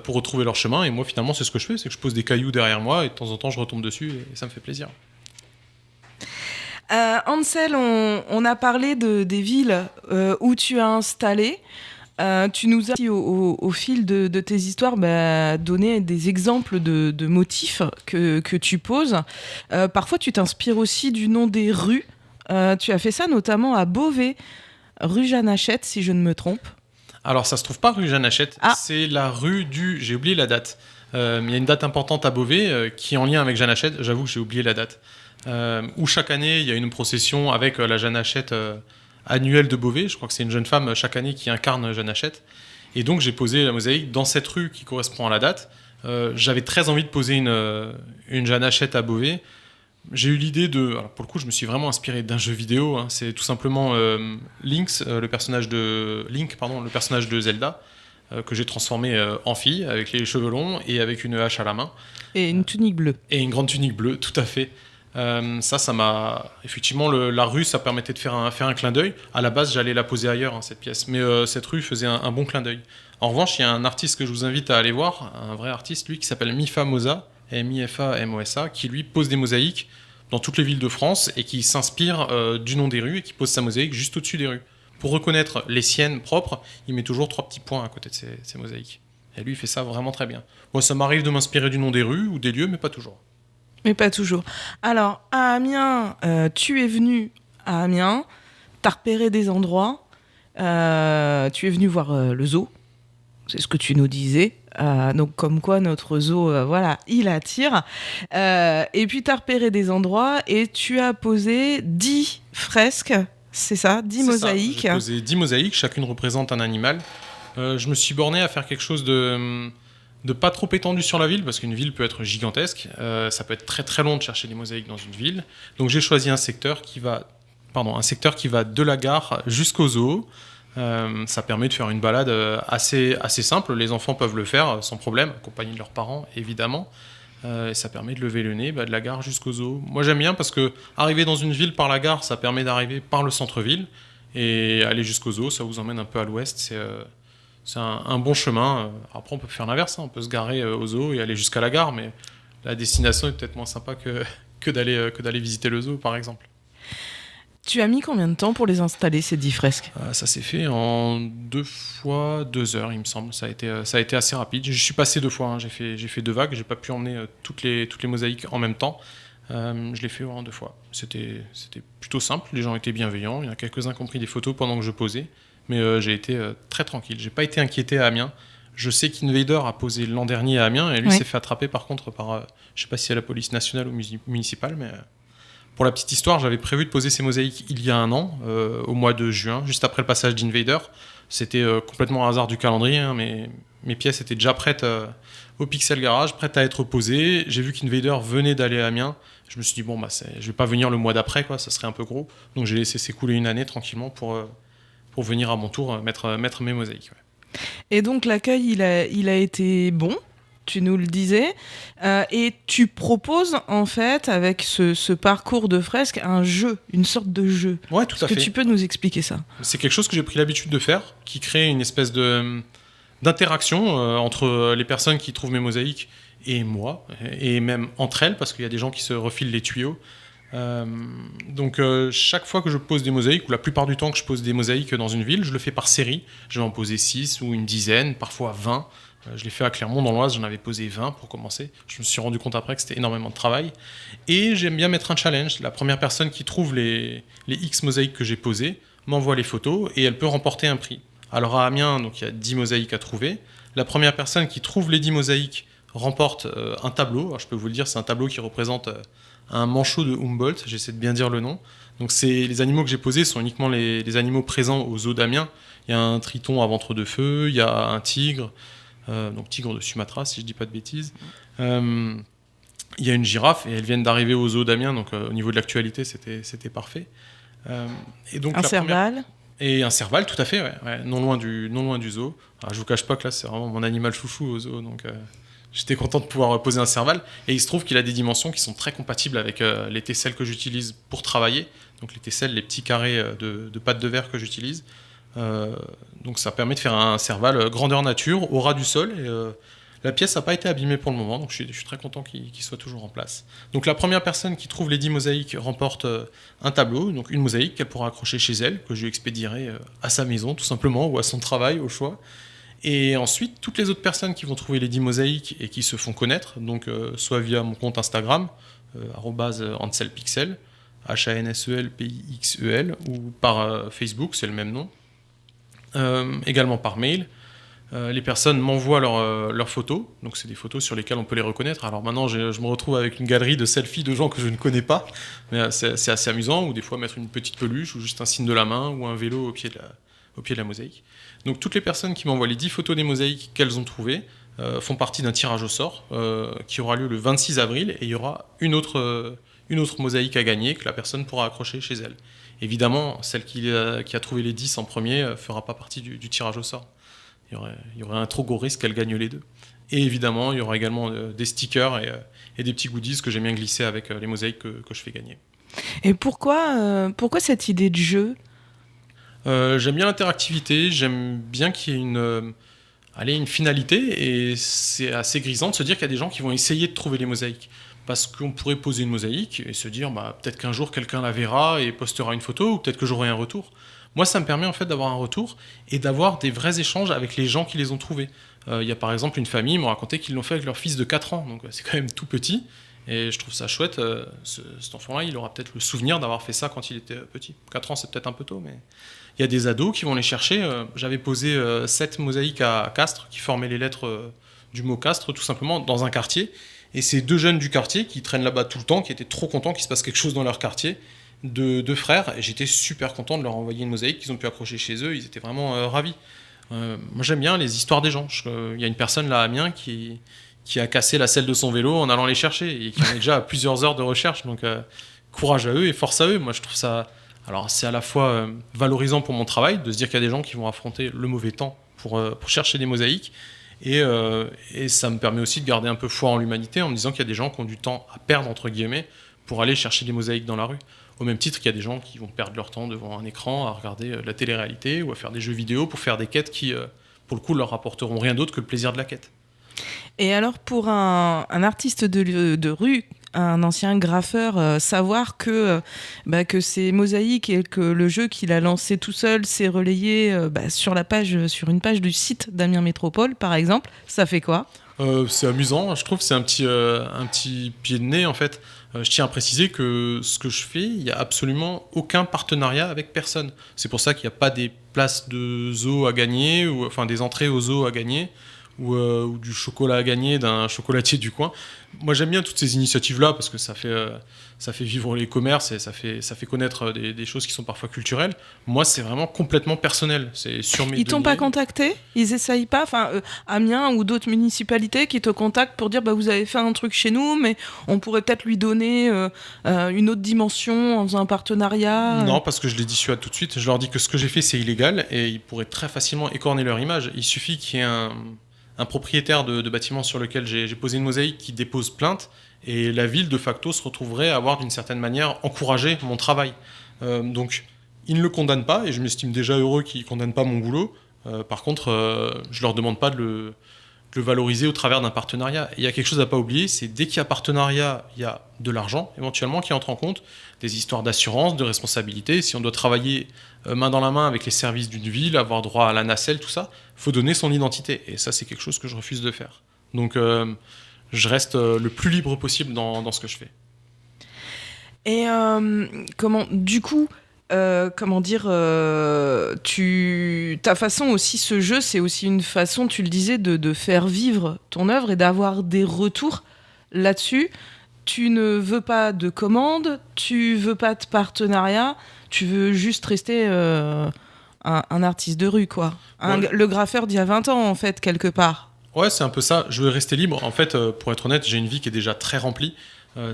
pour retrouver leur chemin. Et moi, finalement, c'est ce que je fais, c'est que je pose des cailloux derrière moi et de temps en temps, je retombe dessus et ça me fait plaisir. Ansel, on a parlé des villes où tu as installé. Tu nous as, au fil de tes histoires, donné des exemples de motifs que tu poses. Parfois, tu t'inspires aussi du nom des rues. Tu as fait ça notamment à Beauvais, rue Jeanne Hachette, si je ne me trompe. Alors, ça se trouve pas rue Jeanne Hachette, c'est la rue j'ai oublié la date. Il y a une date importante à Beauvais qui est en lien avec Jeanne Hachette. J'avoue que j'ai oublié la date. Où chaque année, il y a une procession avec la Jeanne Hachette annuelle de Beauvais. Je crois que c'est une jeune femme chaque année qui incarne Jeanne Hachette. Et donc, j'ai posé la mosaïque dans cette rue qui correspond à la date. J'avais très envie de poser une Jeanne Hachette à Beauvais. J'ai eu l'idée alors pour le coup, je me suis vraiment inspiré d'un jeu vidéo. C'est tout simplement le personnage de Zelda, que j'ai transformé en fille, avec les cheveux longs et avec une hache à la main. Et une tunique bleue. Et une grande tunique bleue, tout à fait. Ça m'a... Effectivement, la rue, ça permettait de faire un clin d'œil. À la base, j'allais la poser ailleurs, cette pièce. Mais cette rue faisait un bon clin d'œil. En revanche, il y a un artiste que je vous invite à aller voir, un vrai artiste, lui, qui s'appelle Mifa Mosa, M-I-F-A-M-O-S-A, qui, lui, pose des mosaïques dans toutes les villes de France et qui s'inspire du nom des rues et qui pose sa mosaïque juste au-dessus des rues. Pour reconnaître les siennes propres, il met toujours 3 petits points à côté de ces mosaïques. Et lui, il fait ça vraiment très bien. Moi, ça m'arrive de m'inspirer du nom des rues ou des lieux, mais pas toujours. Mais pas toujours. Alors, à Amiens, tu es venu à Amiens, t'as repéré des endroits, tu es venu voir le zoo, c'est ce que tu nous disais. Donc, comme quoi notre zoo, il attire. Et puis, t'as repéré des endroits et tu as posé 10 fresques c'est ça, 10 C'est mosaïques. ça. J'ai posé 10 mosaïques, chacune représente un animal. Je me suis borné à faire quelque chose de pas trop étendu sur la ville, parce qu'une ville peut être gigantesque. Ça peut être très très long de chercher des mosaïques dans une ville. Donc j'ai choisi un secteur qui va de la gare jusqu'au zoo. Ça permet de faire une balade assez simple. Les enfants peuvent le faire sans problème, accompagnés de leurs parents évidemment. Et ça permet de lever le nez de la gare jusqu'au zoo. Moi j'aime bien parce que arriver dans une ville par la gare, ça permet d'arriver par le centre-ville. Et aller jusqu'au zoo, ça vous emmène un peu à l'ouest. C'est un bon chemin. Après, on peut faire l'inverse. On peut se garer au zoo et aller jusqu'à la gare, mais la destination est peut-être moins sympa que d'aller visiter le zoo, par exemple. Tu as mis combien de temps pour les installer, ces 10 fresques ? Ça s'est fait en 2 fois 2 heures, il me semble. Ça a été assez rapide. Je suis passé 2 fois. Hein. J'ai fait 2 vagues. J'ai pas pu emmener toutes les mosaïques en même temps. Je l'ai fait en 2 fois. C'était plutôt simple. Les gens étaient bienveillants. Il y en a quelques-uns qui ont pris des photos pendant que je posais. Mais j'ai été très tranquille. J'ai pas été inquiété à Amiens. Je sais qu'Invader a posé l'an dernier à Amiens et lui s'est fait attraper par contre par, je sais pas si c'est la police nationale ou municipale, mais pour la petite histoire, j'avais prévu de poser ces mosaïques il y a 1 an, au mois de juin, juste après le passage d'Invader. C'était complètement un hasard du calendrier, hein, mais mes pièces étaient déjà prêtes au Pixel Garage, prêtes à être posées. J'ai vu qu'Invader venait d'aller à Amiens. Je me suis dit, je vais pas venir le mois d'après, quoi, ça serait un peu gros. Donc j'ai laissé s'écouler 1 année tranquillement pour venir à mon tour mettre mes mosaïques. Ouais. Et donc l'accueil, il a été bon, tu nous le disais, et tu proposes en fait avec ce parcours de fresques un jeu, une sorte de jeu. Ouais, tout à fait. Est-ce que tu peux nous expliquer ça ? C'est quelque chose que j'ai pris l'habitude de faire, qui crée une espèce d'interaction entre les personnes qui trouvent mes mosaïques et moi, et même entre elles, parce qu'il y a des gens qui se refilent les tuyaux. Donc chaque fois que je pose des mosaïques, ou la plupart du temps que je pose des mosaïques dans une ville, je le fais par série. Je vais en poser 6 ou une dizaine, parfois 20. Je l'ai fait à Clermont dans l'Oise, j'en avais posé 20 pour commencer. Je me suis rendu compte après que c'était énormément de travail. Et j'aime bien mettre un challenge. La première personne qui trouve les X mosaïques que j'ai posées m'envoie les photos et elle peut remporter un prix. Alors à Amiens, donc, il y a 10 mosaïques à trouver. La première personne qui trouve les 10 mosaïques remporte un tableau. Alors, je peux vous le dire, c'est un tableau qui représente un manchot de Humboldt, j'essaie de bien dire le nom. Donc les animaux que j'ai posés sont uniquement les animaux présents au zoo d'Amiens. Il y a un triton à ventre de feu, il y a un tigre, donc tigre de Sumatra si je dis pas de bêtises. Il y a une girafe et elles viennent d'arriver au zoo d'Amiens, donc au niveau de l'actualité c'était parfait. Et donc, un serval Et un serval, tout à fait, ouais, non loin du zoo. Alors, je vous cache pas que là c'est vraiment mon animal chouchou au zoo, donc j'étais content de pouvoir poser un serval. Et il se trouve qu'il a des dimensions qui sont très compatibles avec les tesselles que j'utilise pour travailler. Donc les tesselles, les petits carrés de pâte de verre que j'utilise. Donc ça permet de faire un serval grandeur nature, au ras du sol. Et la pièce n'a pas été abîmée pour le moment, donc je suis très content qu'il soit toujours en place. Donc la première personne qui trouve les 10 mosaïques remporte un tableau, donc une mosaïque qu'elle pourra accrocher chez elle, que je lui expédierai à sa maison tout simplement, ou à son travail au choix. Et ensuite, toutes les autres personnes qui vont trouver les 10 mosaïques et qui se font connaître, donc soit via mon compte Instagram, @anselpixel, HANSELPIXEL, ou par Facebook, c'est le même nom, également par mail. Les personnes m'envoient leurs photos, donc c'est des photos sur lesquelles on peut les reconnaître. Alors maintenant, je me retrouve avec une galerie de selfies de gens que je ne connais pas, mais c'est assez amusant, ou des fois mettre une petite peluche, ou juste un signe de la main, ou un vélo au pied de la mosaïque. Donc toutes les personnes qui m'envoient les 10 photos des mosaïques qu'elles ont trouvées font partie d'un tirage au sort qui aura lieu le 26 avril, et il y aura une autre mosaïque à gagner que la personne pourra accrocher chez elle. Évidemment, celle qui a trouvé les 10 en premier ne fera pas partie du tirage au sort. Il y aurait un trop gros risque qu'elle gagne les 2. Et évidemment, il y aura également des stickers et des petits goodies que j'aime bien glisser avec les mosaïques que je fais gagner. Et pourquoi cette idée de jeu ? J'aime bien l'interactivité, j'aime bien qu'il y ait une finalité, et c'est assez grisant de se dire qu'il y a des gens qui vont essayer de trouver les mosaïques. Parce qu'on pourrait poser une mosaïque et se dire peut-être qu'un jour quelqu'un la verra et postera une photo, ou peut-être que j'aurai un retour. Moi, ça me permet en fait d'avoir un retour et d'avoir des vrais échanges avec les gens qui les ont trouvés. Il y a par exemple une famille, ils m'ont raconté qu'ils l'ont fait avec leur fils de 4 ans, donc c'est quand même tout petit. Et je trouve ça chouette. Cet enfant-là, il aura peut-être le souvenir d'avoir fait ça quand il était petit. 4 ans, c'est peut-être un peu tôt, mais il y a des ados qui vont les chercher. J'avais posé 7 mosaïques à Castres, qui formaient les lettres du mot Castres, tout simplement, dans un quartier. Et c'est 2 jeunes du quartier qui traînent là-bas tout le temps, qui étaient trop contents qu'il se passe quelque chose dans leur quartier. deux frères, et j'étais super content de leur envoyer une mosaïque qu'ils ont pu accrocher chez eux. Ils étaient vraiment ravis. Moi, j'aime bien les histoires des gens. Il y a une personne là à Amiens qui a cassé la selle de son vélo en allant les chercher, et qui en est déjà à plusieurs heures de recherche. Donc, courage à eux et force à eux. Moi, je trouve ça... Alors, c'est à la fois valorisant pour mon travail, de se dire qu'il y a des gens qui vont affronter le mauvais temps pour chercher des mosaïques. Et ça me permet aussi de garder un peu foi en l'humanité, en me disant qu'il y a des gens qui ont du temps à perdre, entre guillemets, pour aller chercher des mosaïques dans la rue. Au même titre qu'il y a des gens qui vont perdre leur temps devant un écran à regarder la télé-réalité ou à faire des jeux vidéo pour faire des quêtes qui, pour le coup, leur rapporteront rien d'autre que le plaisir de la quête. Et alors, pour un artiste de rue, un ancien graffeur, savoir que ces mosaïques et que le jeu qu'il a lancé tout seul s'est relayé sur une page du site d'Amiens Métropole, par exemple, ça fait quoi ? C'est amusant, je trouve que c'est un petit pied de nez en fait. Je tiens à préciser que ce que je fais, il n'y a absolument aucun partenariat avec personne. C'est pour ça qu'il n'y a pas des places de zoo à gagner, enfin des entrées au zoo à gagner, ou du chocolat à gagner d'un chocolatier du coin. Moi j'aime bien toutes ces initiatives-là parce que ça fait vivre les commerces et ça fait connaître des choses qui sont parfois culturelles. Moi c'est vraiment complètement personnel. C'est sur mes Ils t'ont pas contacté ? Ils essayent pas ? Amiens ou d'autres municipalités qui te contactent pour dire vous avez fait un truc chez nous, mais on pourrait peut-être lui donner une autre dimension en faisant un partenariat ? Non, parce que je les dissuade tout de suite. Je leur dis que ce que j'ai fait c'est illégal et ils pourraient très facilement écorner leur image. Il suffit qu'il y ait un propriétaire de bâtiment sur lequel j'ai posé une mosaïque qui dépose plainte, et la ville de facto se retrouverait à avoir d'une certaine manière encouragé mon travail. Donc ils ne le condamnent pas, et je m'estime déjà heureux qu'ils ne condamnent pas mon boulot. Par contre, je leur demande pas de le valoriser au travers d'un partenariat. Et il y a quelque chose à pas oublier, c'est dès qu'il y a partenariat, il y a de l'argent éventuellement qui entre en compte, des histoires d'assurance, de responsabilité. Si on doit travailler main dans la main avec les services d'une ville, avoir droit à la nacelle, tout ça, faut donner son identité. Et ça, c'est quelque chose que je refuse de faire. Donc, je reste le plus libre possible dans ce que je fais. Et ta façon aussi, ce jeu, c'est aussi une façon, tu le disais, de faire vivre ton œuvre et d'avoir des retours là-dessus. Tu ne veux pas de commandes, tu veux pas de partenariat, tu veux juste rester un artiste de rue, quoi. Le graffeur d'il y a 20 ans, en fait, quelque part. Ouais, c'est un peu ça. Je veux rester libre. En fait, pour être honnête, j'ai une vie qui est déjà très remplie.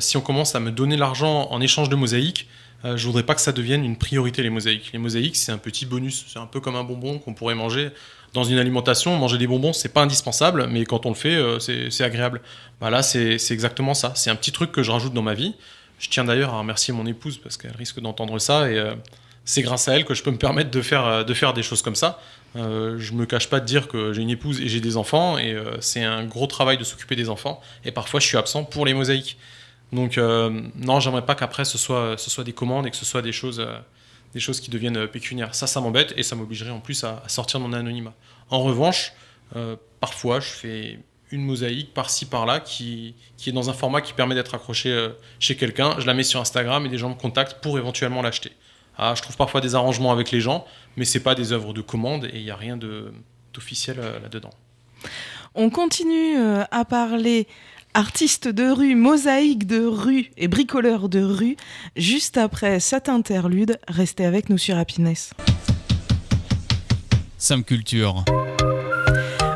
Si on commence à me donner l'argent en échange de mosaïques, je voudrais pas que ça devienne une priorité, les mosaïques. Les mosaïques, c'est un petit bonus. C'est un peu comme un bonbon qu'on pourrait manger dans une alimentation. Manger des bonbons, c'est pas indispensable, mais quand on le fait, c'est agréable. Là, c'est exactement ça. C'est un petit truc que je rajoute dans ma vie. Je tiens d'ailleurs à remercier mon épouse parce qu'elle risque d'entendre ça, et c'est grâce à elle que je peux me permettre de faire des choses comme ça. Je me cache pas de dire que j'ai une épouse et j'ai des enfants, et c'est un gros travail de s'occuper des enfants, et parfois je suis absent pour les mosaïques. Donc non, j'aimerais pas qu'après ce soit des commandes et que ce soit des choses qui deviennent pécuniaires. Ça m'embête, et ça m'obligerait en plus à sortir de mon anonymat. En revanche, parfois je fais une mosaïque par-ci par-là qui est dans un format qui permet d'être accroché chez quelqu'un. Je la mets sur Instagram et des gens me contactent pour éventuellement l'acheter. Je trouve parfois des arrangements avec les gens, mais c'est pas des œuvres de commande, et il n'y a rien d'officiel là-dedans. On continue à parler artistes de rue, mosaïques de rue et bricoleurs de rue, juste après cet interlude. Restez avec nous sur Happiness. Sam Culture.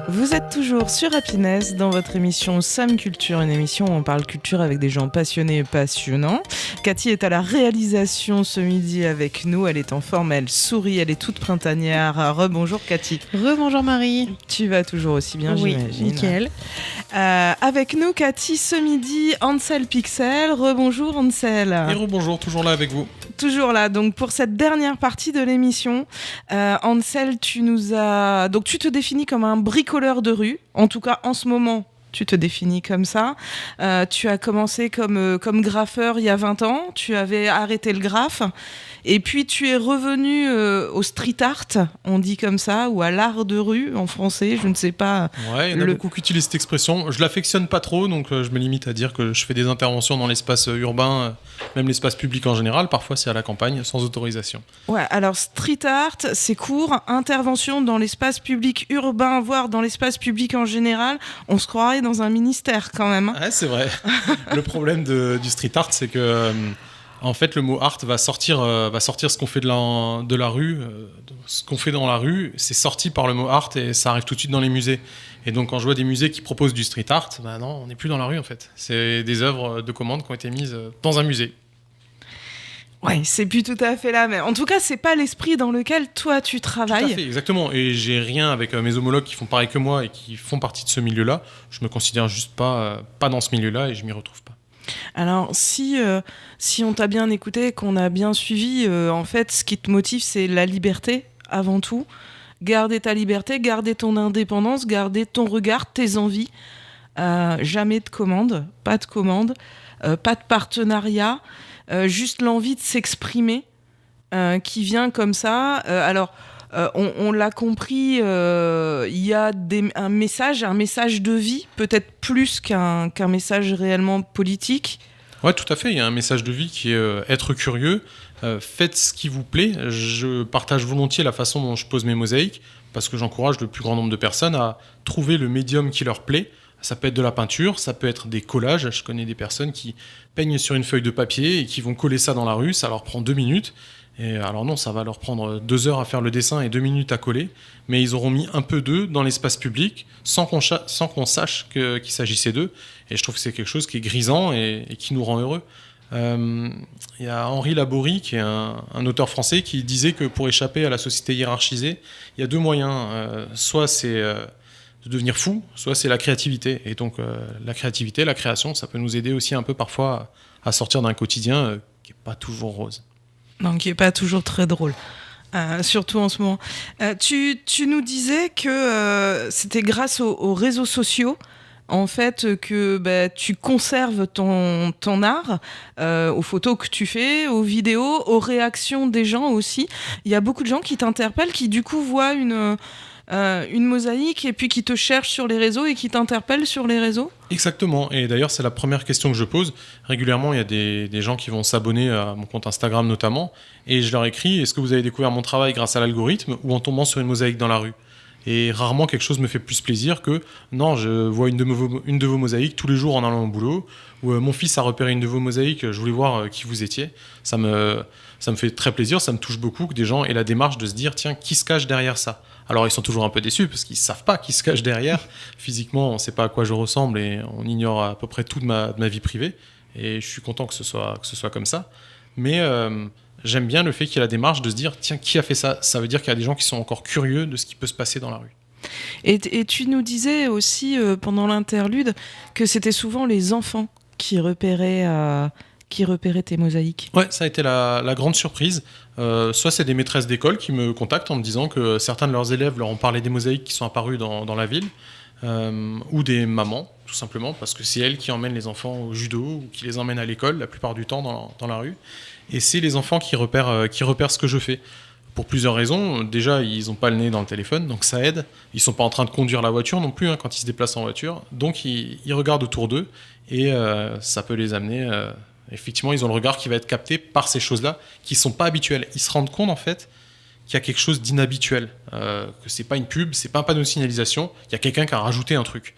Vous êtes toujours sur Happiness dans votre émission Sam Culture, une émission où on parle culture avec des gens passionnés et passionnants. Cathy est à la réalisation ce midi avec nous, elle est en forme, elle sourit, elle est toute printanière. Rebonjour Cathy. Rebonjour Marie. Tu vas toujours aussi bien, oui, j'imagine. Nickel. Avec nous Cathy ce midi, Ansel Pixel. Rebonjour Ansel. Et rebonjour, toujours là avec vous. Toujours là, donc pour cette dernière partie de l'émission, Ansel, tu te définis comme un bricoleur de rue, en tout cas en ce moment. Tu te définis comme ça. Tu as commencé comme graffeur il y a 20 ans. Tu avais arrêté le graphe. Et puis tu es revenu au street art, on dit comme ça, ou à l'art de rue en français, je ne sais pas. Ouais, il y en a beaucoup qui utilisent cette expression. Je l'affectionne pas trop, donc je me limite à dire que je fais des interventions dans l'espace urbain, même l'espace public en général. Parfois c'est à la campagne, sans autorisation. Ouais, alors street art, c'est court. Intervention dans l'espace public urbain, voire dans l'espace public en général. On se croirait dans un ministère quand même. Ouais, c'est vrai. Le problème du street art, c'est que En fait, le mot art va sortir ce qu'on fait de la rue. Ce qu'on fait dans la rue, c'est sorti par le mot art et ça arrive tout de suite dans les musées. Et donc, quand je vois des musées qui proposent du street art, bah non, on n'est plus dans la rue en fait. C'est des œuvres de commande qui ont été mises dans un musée. Ouais, c'est plus tout à fait là, mais en tout cas, c'est pas l'esprit dans lequel toi tu travailles. Tout à fait, exactement. Et j'ai rien avec mes homologues qui font pareil que moi et qui font partie de ce milieu-là. Je me considère juste pas dans ce milieu-là et je m'y retrouve pas. Alors, si on t'a bien écouté, qu'on a bien suivi, en fait, ce qui te motive, c'est la liberté, avant tout. Garder ta liberté, garder ton indépendance, garder ton regard, tes envies. Jamais de commande, pas de partenariat, juste l'envie de s'exprimer qui vient comme ça. On l'a compris, il y a un message de vie, peut-être plus qu'un message réellement politique. Ouais, tout à fait. Il y a un message de vie qui est être curieux. Faites ce qui vous plaît. Je partage volontiers la façon dont je pose mes mosaïques parce que j'encourage le plus grand nombre de personnes à trouver le médium qui leur plaît. Ça peut être de la peinture, ça peut être des collages. Je connais des personnes qui peignent sur une feuille de papier et qui vont coller ça dans la rue. Ça leur prend 2 minutes. Et alors non, ça va leur prendre 2 heures à faire le dessin et 2 minutes à coller. Mais ils auront mis un peu d'eux dans l'espace public sans qu'on sache qu'il s'agissait d'eux. Et je trouve que c'est quelque chose qui est grisant et qui nous rend heureux. Il y a Henri Laborie, qui est un auteur français, qui disait que pour échapper à la société hiérarchisée, il y a 2 moyens. Soit c'est de devenir fou, soit c'est la créativité. Et donc la créativité, la création, ça peut nous aider aussi un peu parfois à sortir d'un quotidien qui n'est pas toujours rose. Non, qui n'est pas toujours très drôle. Surtout en ce moment. Tu nous disais que c'était grâce aux réseaux sociaux en fait que tu conserves ton art, aux photos que tu fais, aux vidéos, aux réactions des gens aussi. Il y a beaucoup de gens qui t'interpellent, qui du coup voient une mosaïque et puis qui te cherchent sur les réseaux et qui t'interpellent sur les réseaux. Exactement, et d'ailleurs c'est la première question que je pose. Régulièrement il y a des gens qui vont s'abonner à mon compte Instagram notamment, et je leur écris: est-ce que vous avez découvert mon travail grâce à l'algorithme ou en tombant sur une mosaïque dans la rue? Et rarement quelque chose me fait plus plaisir que non, je vois une de vos mosaïques tous les jours en allant au boulot, ou mon fils a repéré une de vos mosaïques, je voulais voir qui vous étiez. Ça me fait très plaisir, ça me touche beaucoup que des gens aient la démarche de se dire tiens, qui se cache derrière ça? Alors ils sont toujours un peu déçus parce qu'ils ne savent pas qui se cache derrière. Physiquement, on ne sait pas à quoi je ressemble et on ignore à peu près tout de ma vie privée. Et je suis content que ce soit comme ça. Mais j'aime bien le fait qu'il y ait la démarche de se dire tiens, qui a fait ça? Ça veut dire qu'il y a des gens qui sont encore curieux de ce qui peut se passer dans la rue. Et tu nous disais aussi pendant l'interlude que c'était souvent les enfants qui repéraient tes mosaïques. Ouais, ça a été la grande surprise. Soit c'est des maîtresses d'école qui me contactent en me disant que certains de leurs élèves leur ont parlé des mosaïques qui sont apparues dans la ville, ou des mamans, tout simplement, parce que c'est elles qui emmènent les enfants au judo ou qui les emmènent à l'école la plupart du temps dans la rue. Et c'est les enfants qui repèrent ce que je fais. Pour plusieurs raisons. Déjà, ils n'ont pas le nez dans le téléphone, donc ça aide. Ils ne sont pas en train de conduire la voiture non plus quand ils se déplacent en voiture. Donc ils regardent autour d'eux et ça peut les amener... Effectivement, ils ont le regard qui va être capté par ces choses-là qui ne sont pas habituelles. Ils se rendent compte, en fait, qu'il y a quelque chose d'inhabituel, que ce n'est pas une pub, ce n'est pas un panneau de signalisation, il y a quelqu'un qui a rajouté un truc.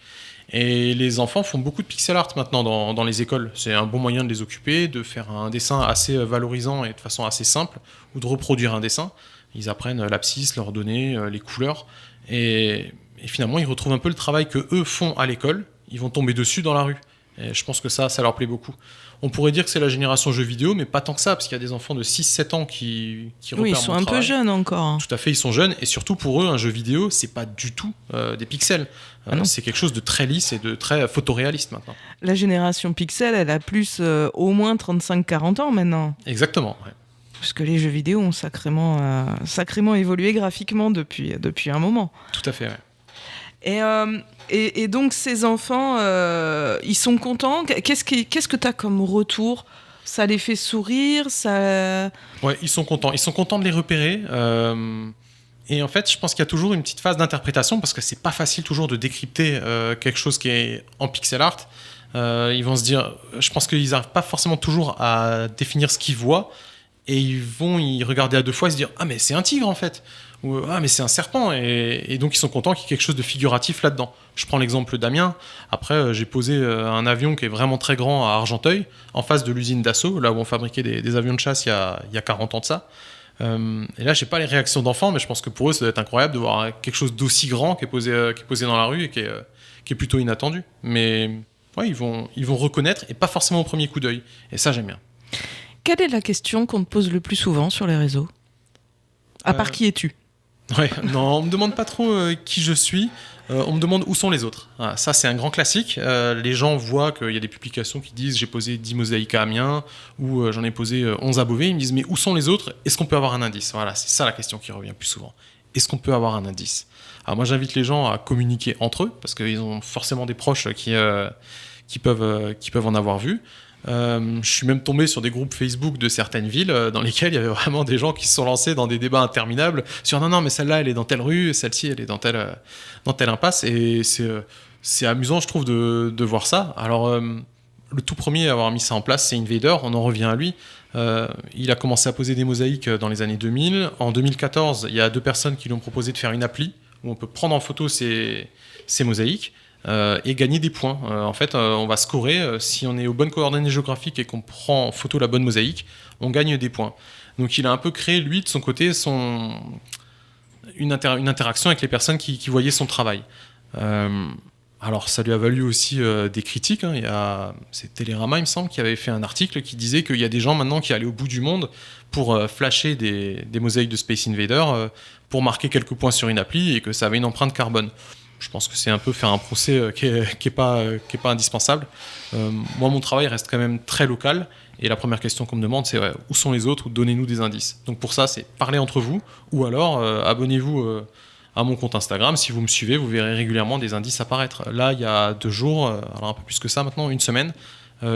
Et les enfants font beaucoup de pixel art maintenant dans les écoles. C'est un bon moyen de les occuper, de faire un dessin assez valorisant et de façon assez simple, ou de reproduire un dessin. Ils apprennent l'abscisse, l'ordonnée, les couleurs, et finalement, ils retrouvent un peu le travail qu'eux font à l'école. Ils vont tomber dessus dans la rue. Et je pense que ça leur plaît beaucoup. On pourrait dire que c'est la génération jeux vidéo, mais pas tant que ça, parce qu'il y a des enfants de 6-7 ans qui repèrent mon travail. Oui, ils sont un peu jeunes encore. Tout à fait, ils sont jeunes, et surtout pour eux, un jeu vidéo, c'est pas du tout des pixels. C'est quelque chose de très lisse et de très photoréaliste maintenant. La génération pixel, elle a plus au moins 35-40 ans maintenant. Exactement, ouais. Parce que les jeux vidéo ont sacrément évolué graphiquement depuis un moment. Tout à fait, ouais. Et donc ces enfants, ils sont contents. Qu'est-ce que tu as comme retour? Ça les fait sourire, ça... Ouais, ils sont contents. Ils sont contents de les repérer. Et en fait, je pense qu'il y a toujours une petite phase d'interprétation parce que c'est pas facile toujours de décrypter quelque chose qui est en pixel art. Ils vont se dire... Je pense qu'ils n'arrivent pas forcément toujours à définir ce qu'ils voient. et ils vont y regarder à deux fois et se dire « Ah, mais c'est un tigre, en fait !» ou « Ah, mais c'est un serpent !» et donc, ils sont contents qu'il y ait quelque chose de figuratif là-dedans. Je prends l'exemple d'Amiens. Après, j'ai posé un avion qui est vraiment très grand à Argenteuil, en face de l'usine Dassault, là où on fabriquait des avions de chasse il y a 40 ans de ça. Et là, j'ai pas les réactions d'enfants, mais je pense que pour eux, ça doit être incroyable de voir quelque chose d'aussi grand qui est posé dans la rue et qui est plutôt inattendu. Mais ouais, ils vont reconnaître, et pas forcément au premier coup d'œil. Et ça, j'aime bien. Quelle est la question qu'on te pose le plus souvent sur les réseaux ? À part qui es-tu ? Ouais, non, on me demande pas trop qui je suis. On me demande où sont les autres. Ah, ça, c'est un grand classique. Les gens voient qu'il y a des publications qui disent j'ai posé 10 mosaïques à Amiens ou j'en ai posé 11 à Beauvais. Ils me disent mais où sont les autres ? Est-ce qu'on peut avoir un indice ? Voilà, c'est ça la question qui revient plus souvent. Est-ce qu'on peut avoir un indice ? Alors moi, j'invite les gens à communiquer entre eux parce qu'ils ont forcément des proches qui peuvent en avoir vu. Je suis même tombé sur des groupes Facebook de certaines villes dans lesquelles il y avait vraiment des gens qui se sont lancés dans des débats interminables sur non mais celle-là elle est dans telle rue, celle-ci elle est dans telle impasse, et c'est amusant je trouve de voir ça. Alors le tout premier à avoir mis ça en place c'est Invader, on en revient à lui. Il a commencé à poser des mosaïques dans les années 2000. En 2014 il y a 2 personnes qui lui ont proposé de faire une appli où on peut prendre en photo ces mosaïques et gagner des points. En fait, on va scorer. Si on est aux bonnes coordonnées géographiques et qu'on prend en photo la bonne mosaïque, on gagne des points. Donc il a un peu créé, lui, de son côté, une interaction avec les personnes qui voyaient son travail. Alors ça lui a valu aussi des critiques. C'est Télérama, il me semble, qui avait fait un article qui disait qu'il y a des gens maintenant qui allaient au bout du monde pour flasher des mosaïques de Space Invader pour marquer quelques points sur une appli et que ça avait une empreinte carbone. Je pense que c'est un peu faire un procès qui est pas indispensable. Moi, mon travail reste quand même très local. Et la première question qu'on me demande, c'est où sont les autres ou donnez-nous des indices. Donc pour ça, c'est parler entre vous ou alors abonnez-vous à mon compte Instagram. Si vous me suivez, vous verrez régulièrement des indices apparaître. Là, il y a 2 jours, alors un peu plus que ça maintenant, une semaine,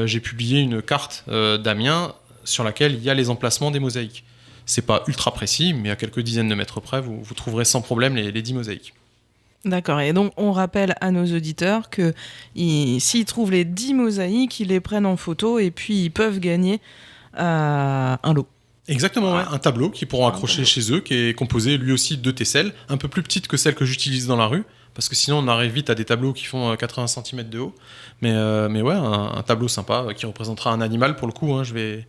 j'ai publié une carte d'Amiens sur laquelle il y a les emplacements des mosaïques. C'est pas ultra précis, mais à quelques dizaines de mètres près, vous trouverez sans problème les 10 mosaïques. D'accord, et donc on rappelle à nos auditeurs que s'ils trouvent les 10 mosaïques, ils les prennent en photo et puis ils peuvent gagner un lot. Exactement, ouais. Un tableau qu'ils pourront accrocher chez eux, qui est composé lui aussi de tesselles, un peu plus petites que celles que j'utilise dans la rue, parce que sinon on arrive vite à des tableaux qui font 80 cm de haut. Mais ouais, un tableau sympa qui représentera un animal pour le coup. Je vais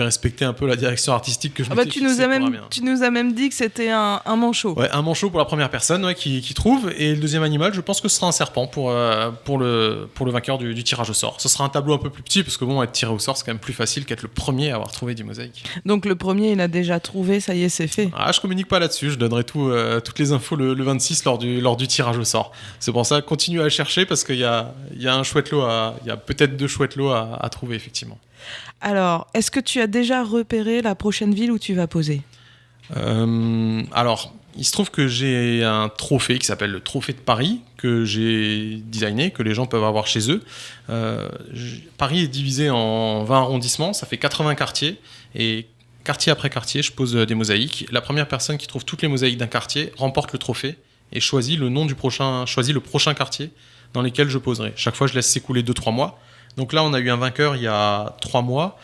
respecter un peu la direction artistique que je m'étais fixée pour Amiens. Tu nous as même dit que c'était un manchot. Ouais, un manchot pour la première personne qui trouve, et le deuxième animal, je pense que ce sera un serpent pour le vainqueur du tirage au sort. Ce sera un tableau un peu plus petit, parce que bon, être tiré au sort, c'est quand même plus facile qu'être le premier à avoir trouvé du mosaïque. Donc le premier, il a déjà trouvé, ça y est, c'est fait. Je communique pas là-dessus, je donnerai toutes les infos le 26 lors du tirage au sort. C'est pour ça, continuez à chercher, parce qu'il y a un chouette lot il y a peut-être 2 chouettes lots à trouver, effectivement. Alors, est-ce que tu as déjà repéré la prochaine ville où tu vas poser ? Alors, il se trouve que j'ai un trophée qui s'appelle le Trophée de Paris, que j'ai designé, que les gens peuvent avoir chez eux. Paris est divisé en 20 arrondissements, ça fait 80 quartiers, et quartier après quartier, je pose des mosaïques. La première personne qui trouve toutes les mosaïques d'un quartier remporte le trophée et choisit le prochain quartier dans lequel je poserai. Chaque fois, je laisse s'écouler 2-3 mois. Donc là, on a eu un vainqueur il y a 3 mois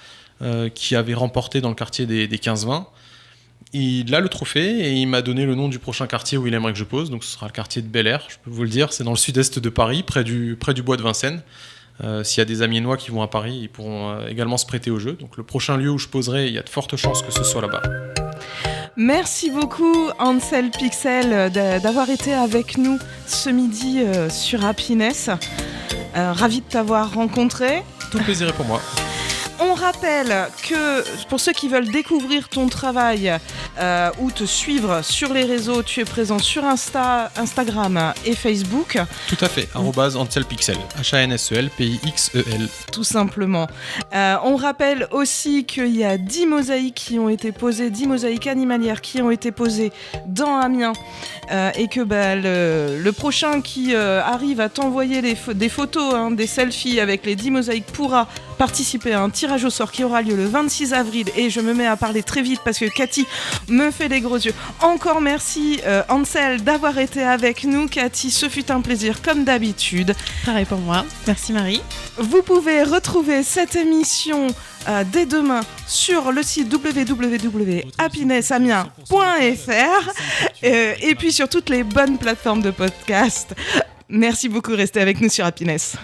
qui avait remporté dans le quartier des 15-20. Il a le trophée et il m'a donné le nom du prochain quartier où il aimerait que je pose. Donc ce sera le quartier de Bel Air, je peux vous le dire. C'est dans le sud-est de Paris, près du bois de Vincennes. S'il y a des Amiénois qui vont à Paris, ils pourront également se prêter au jeu. Donc le prochain lieu où je poserai, il y a de fortes chances que ce soit là-bas. Merci beaucoup Ansel Pixel d'avoir été avec nous ce midi sur Happiness. Ravi de t'avoir rencontré. Tout plaisir est pour moi. On rappelle que pour ceux qui veulent découvrir ton travail ou te suivre sur les réseaux, tu es présent sur Instagram et Facebook. Tout à fait, @AnselPixel, HANSEL, tout simplement. On rappelle aussi qu'il y a 10 mosaïques qui ont été posées, 10 mosaïques animalières qui ont été posées dans Amiens, et que le prochain qui arrive à t'envoyer des photos, des selfies avec les 10 mosaïques pourra participer à un tirage au sort qui aura lieu le 26 avril. Et je me mets à parler très vite parce que Cathy me fait des gros yeux. Encore merci Ansel d'avoir été avec nous. Cathy, ce fut un plaisir comme d'habitude. Pareil pour moi. Merci Marie. Vous pouvez retrouver cette émission dès demain sur le site www.happinessamiens.fr et puis sur toutes les bonnes plateformes de podcast. Merci beaucoup, restez avec nous sur Happiness.